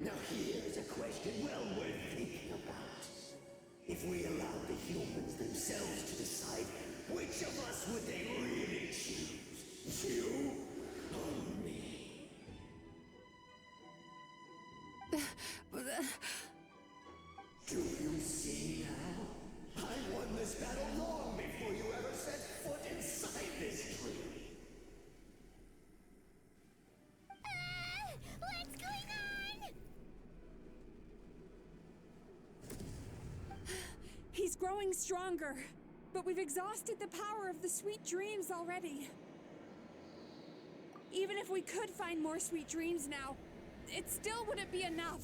Now here's a question well worth thinking about. If we allowed the humans themselves to decide, which of us would they really choose? You or me? Do you see now? I won this battle long before you ever set foot inside this tree. What's going on? He's growing stronger, but we've exhausted the power of the sweet dreams already. Even if we could find more sweet dreams now, it still wouldn't be enough.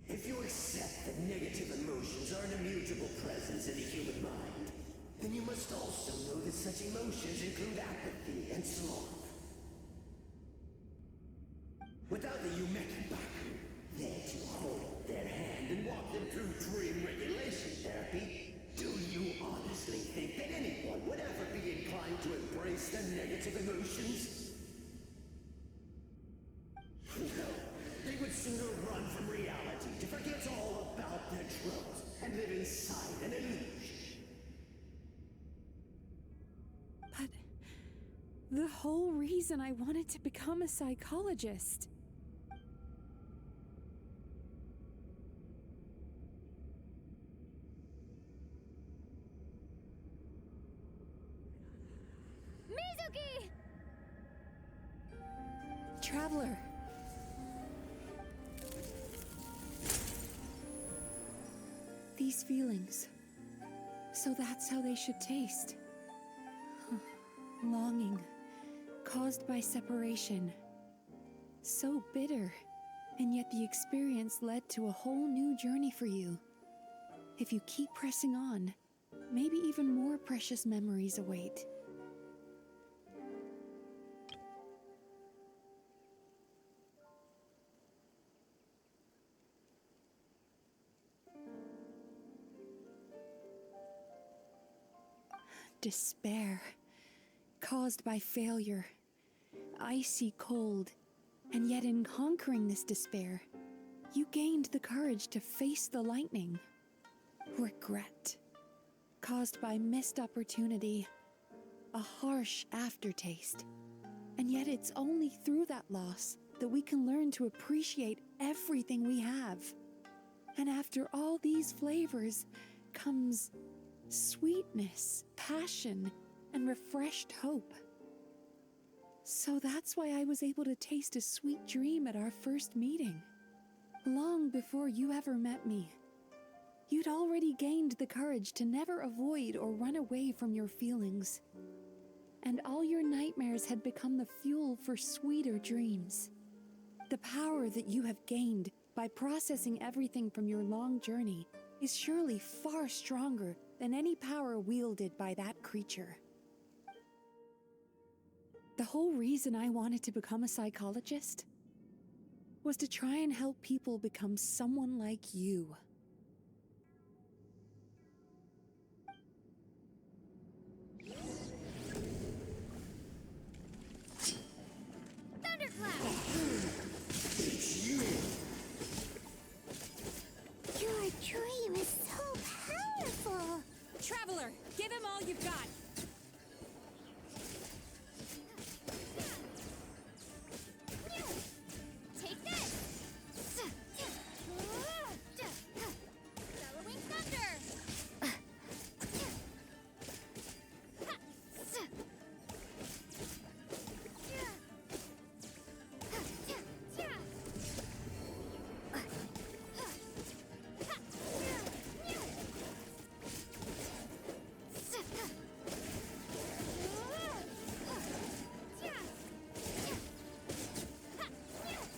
If you accept that negative emotions are an immutable presence in the human mind, then you must also know that such emotions include apathy and sloth. Without the Yumekibaku there to hold their hand and walk them through dream regulation therapy, do you honestly think that anyone would ever be inclined to embrace the negative emotions? No, they would sooner run from reality to forget all about their troubles and live inside an illusion. But the whole reason I wanted to become a psychologist. Mizuki! Traveler. These feelings. So that's how they should taste. Longing, caused by separation. So bitter, and yet the experience led to a whole new journey for you. If you keep pressing on, maybe even more precious memories await. Despair, caused by failure, icy cold, and yet in conquering this despair, you gained the courage to face the lightning. Regret, caused by missed opportunity, a harsh aftertaste, and yet it's only through that loss that we can learn to appreciate everything we have. And after all these flavors comes sweetness, passion, and refreshed hope. So that's why I was able to taste a sweet dream at our first meeting. Long before you ever met me, you'd already gained the courage to never avoid or run away from your feelings. And all your nightmares had become the fuel for sweeter dreams. The power that you have gained by processing everything from your long journey is surely far stronger than any power wielded by that creature. The whole reason I wanted to become a psychologist was to try and help people become someone like you. Thunderclap! It's you! Your dream is so powerful! Traveler, give him all you've got! Take this! Bellowing thunder!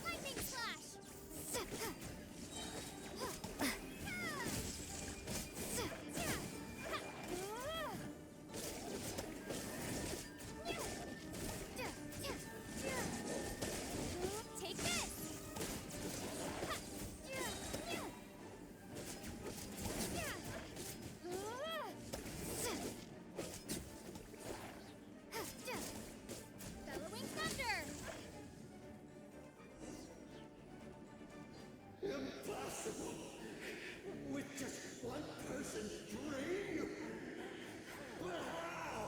Lightning slash! Take this! Bellowing thunder! Impossible! With just one person's dream? But how?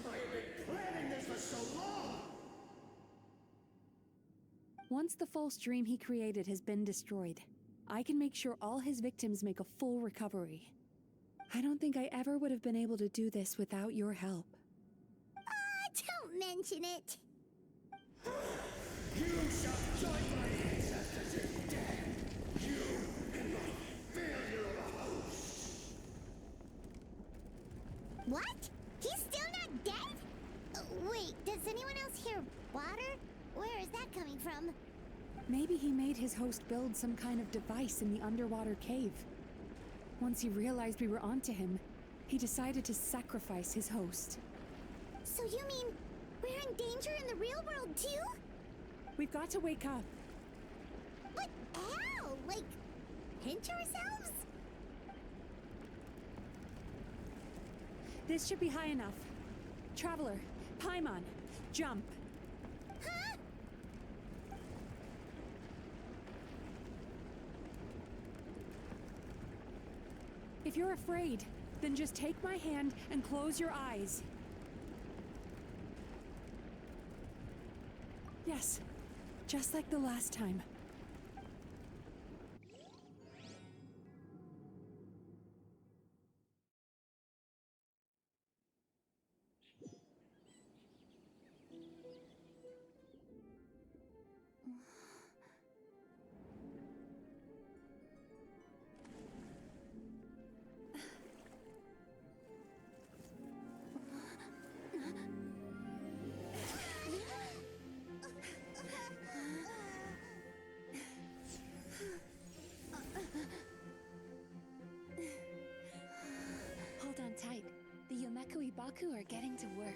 I have been planning this for so long! Once the false dream he created has been destroyed, I can make sure all his victims make a full recovery. I don't think I ever would have been able to do this without your help. Don't mention it! You shall join my ancestors in death! You and my failure of a host! What? He's still not dead? Wait, does anyone else hear water? Where is that coming from? Maybe he made his host build some kind of device in the underwater cave. Once he realized we were onto him, He decided to sacrifice his host. So you mean we're in danger in the real world too? We've got to wake up. But how? Like, pinch ourselves? This should be high enough. Traveler, Paimon, jump. Huh? If you're afraid, then just take my hand and close your eyes. Yes, just like the last time. Hold on tight. The Baku are getting to work.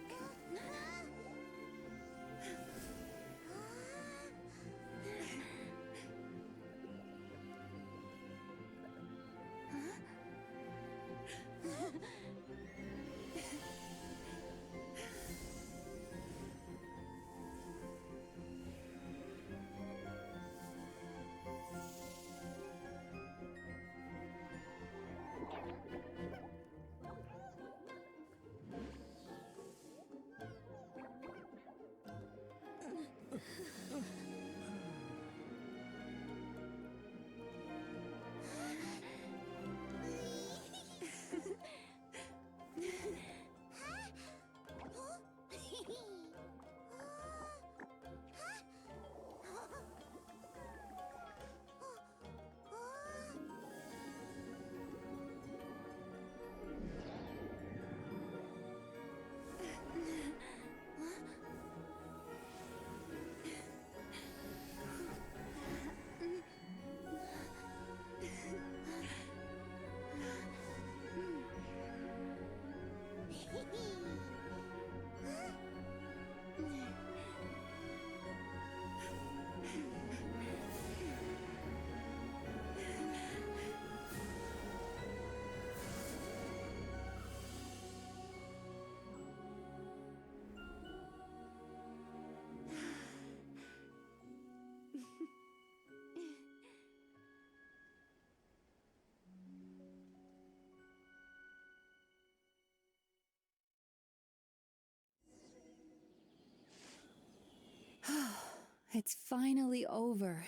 It's finally over.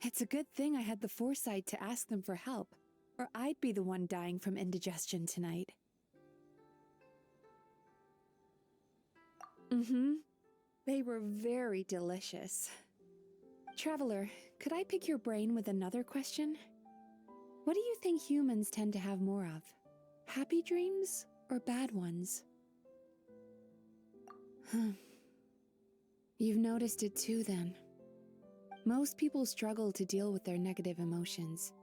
It's a good thing I had the foresight to ask them for help, or I'd be the one dying from indigestion tonight. They were very delicious. Traveler, could I pick your brain with another question? What do you think humans tend to have more of? Happy dreams or bad ones? You've noticed it too, then. Most people struggle to deal with their negative emotions.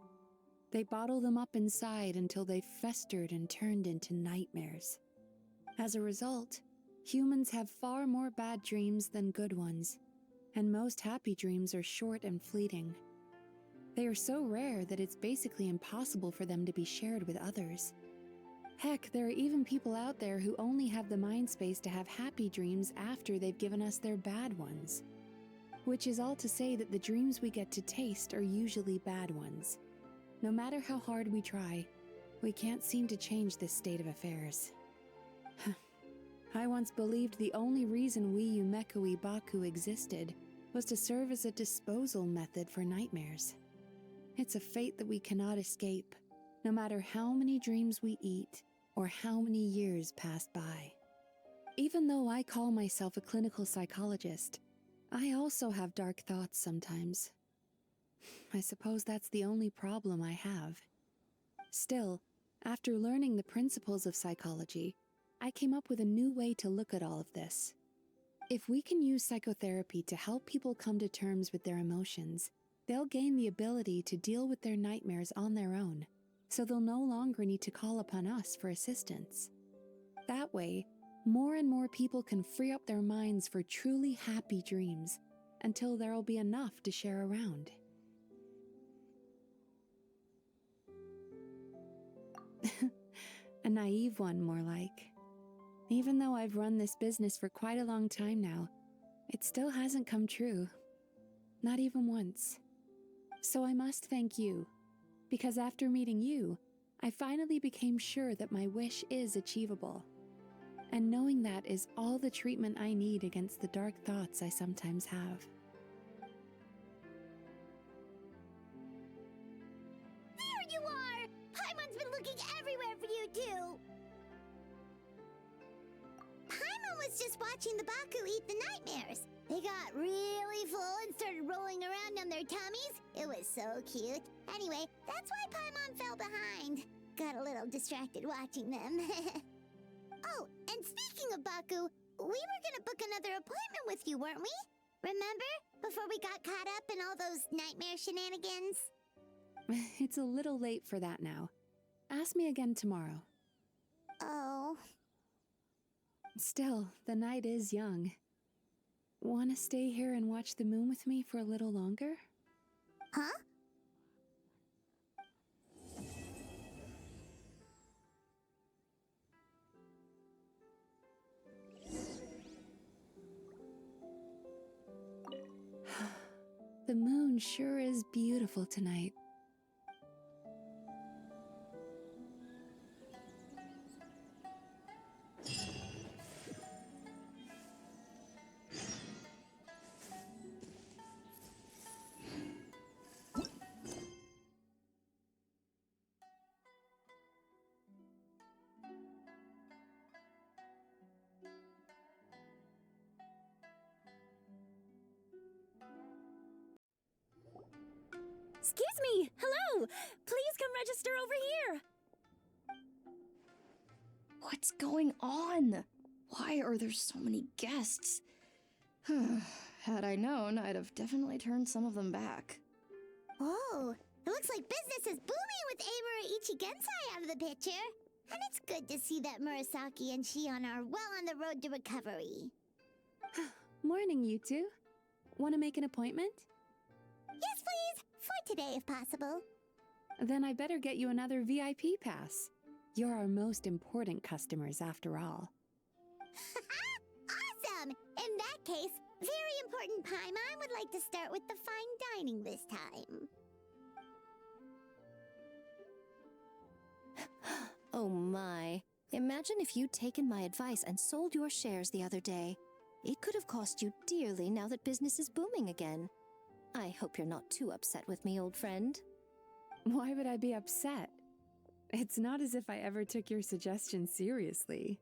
They bottle them up inside until they've festered and turned into nightmares. As a result, humans have far more bad dreams than good ones, and most happy dreams are short and fleeting. They are so rare that it's basically impossible for them to be shared with others. Heck, there are even people out there who only have the mind space to have happy dreams after they've given us their bad ones. Which is all to say that the dreams we get to taste are usually bad ones. No matter how hard we try, we can't seem to change this state of affairs. I once believed the only reason we Baku existed was to serve as a disposal method for nightmares. It's a fate that we cannot escape, no matter how many dreams we eat or how many years pass by. Even though I call myself a clinical psychologist, I also have dark thoughts sometimes. I suppose that's the only problem I have. Still, after learning the principles of psychology, I came up with a new way to look at all of this. If we can use psychotherapy to help people come to terms with their emotions, they'll gain the ability to deal with their nightmares on their own, so they'll no longer need to call upon us for assistance. That way, more and more people can free up their minds for truly happy dreams until there'll be enough to share around. A naive one, more like. Even though I've run this business for quite a long time now, it still hasn't come true. Not even once. So I must thank you, because after meeting you, I finally became sure that my wish is achievable. And knowing that is all the treatment I need against the dark thoughts I sometimes have. There you are! Paimon's been looking everywhere for you, too! Paimon was just watching the Baku eat the nightmares. They got really full and started rolling around on their tummies. It was so cute. Anyway, that's why Paimon fell behind. Got a little distracted watching them. Oh, and speaking of Baku, we were gonna book another appointment with you, weren't we? Remember? Before we got caught up in all those nightmare shenanigans? It's a little late for that now. Ask me again tomorrow. Oh. Still, the night is young. Wanna stay here and watch the moon with me for a little longer? Huh? The moon sure is beautiful tonight. Excuse me! Hello! Please come register over here! What's going on? Why are there so many guests? Had I known, I'd have definitely turned some of them back. Whoa, it looks like business is booming with Amura Ichigensai out of the picture. And it's good to see that Murasaki and Shion are well on the road to recovery. Morning, you two. Want to make an appointment? Yes, please! For today, if possible. Then I better get you another VIP pass. You're our most important customers, after all. Awesome! In that case, very important Paimon would like to start with the fine dining this time. Oh my. Imagine if you'd taken my advice and sold your shares the other day. It could have cost you dearly now that business is booming again. I hope you're not too upset with me, old friend. Why would I be upset? It's not as if I ever took your suggestion seriously.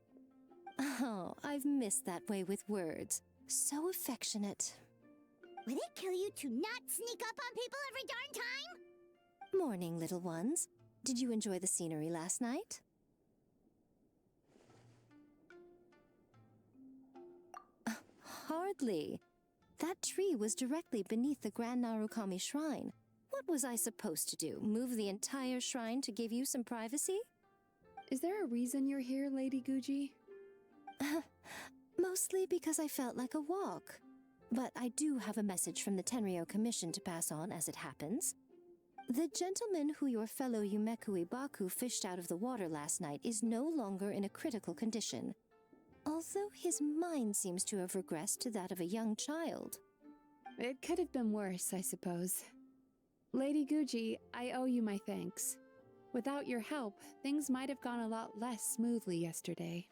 Oh, I've missed that way with words. So affectionate. Would it kill you to not sneak up on people every darn time? Morning, little ones. Did you enjoy the scenery last night? Hardly. That tree was directly beneath the Grand Narukami Shrine. What was I supposed to do? Move the entire shrine to give you some privacy? Is there a reason you're here, Lady Guji? Mostly because I felt like a walk. But I do have a message from the Tenryo Commission to pass on as it happens. The gentleman who your fellow Yumeku Ibaku fished out of the water last night is no longer in a critical condition, although his mind seems to have regressed to that of a young child. It could have been worse, I suppose. Lady Guji, I owe you my thanks. Without your help, things might have gone a lot less smoothly yesterday.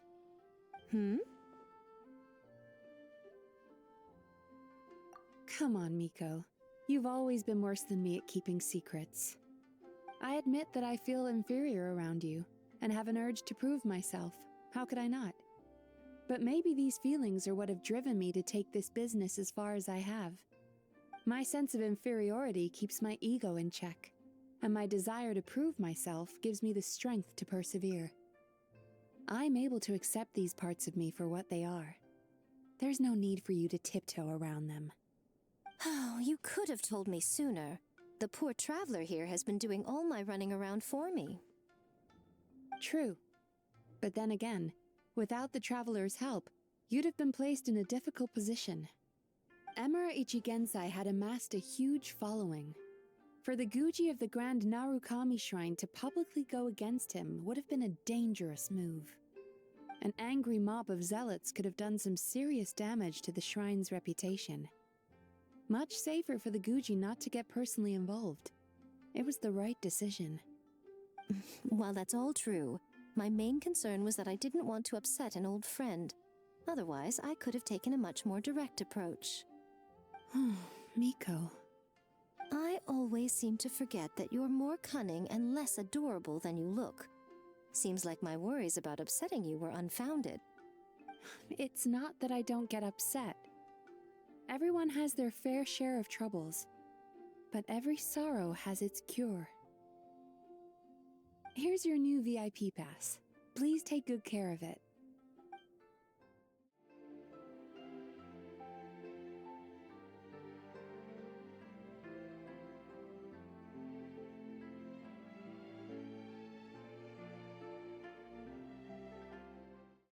Come on, Miko. You've always been worse than me at keeping secrets. I admit that I feel inferior around you, and have an urge to prove myself. How could I not? But maybe these feelings are what have driven me to take this business as far as I have. My sense of inferiority keeps my ego in check, and my desire to prove myself gives me the strength to persevere. I'm able to accept these parts of me for what they are. There's no need for you to tiptoe around them. Oh, you could have told me sooner. The poor traveler here has been doing all my running around for me. True. But then again, without the traveler's help, you'd have been placed in a difficult position. Emura Ichigensai had amassed a huge following. For the Guji of the Grand Narukami Shrine to publicly go against him would have been a dangerous move. An angry mob of zealots could have done some serious damage to the shrine's reputation. Much safer for the Guji not to get personally involved. It was the right decision. While that's all true, my main concern was that I didn't want to upset an old friend. Otherwise, I could have taken a much more direct approach. Miko. I always seem to forget that you're more cunning and less adorable than you look. Seems like my worries about upsetting you were unfounded. It's not that I don't get upset. Everyone has their fair share of troubles, but every sorrow has its cure. Here's your new VIP pass. Please take good care of it.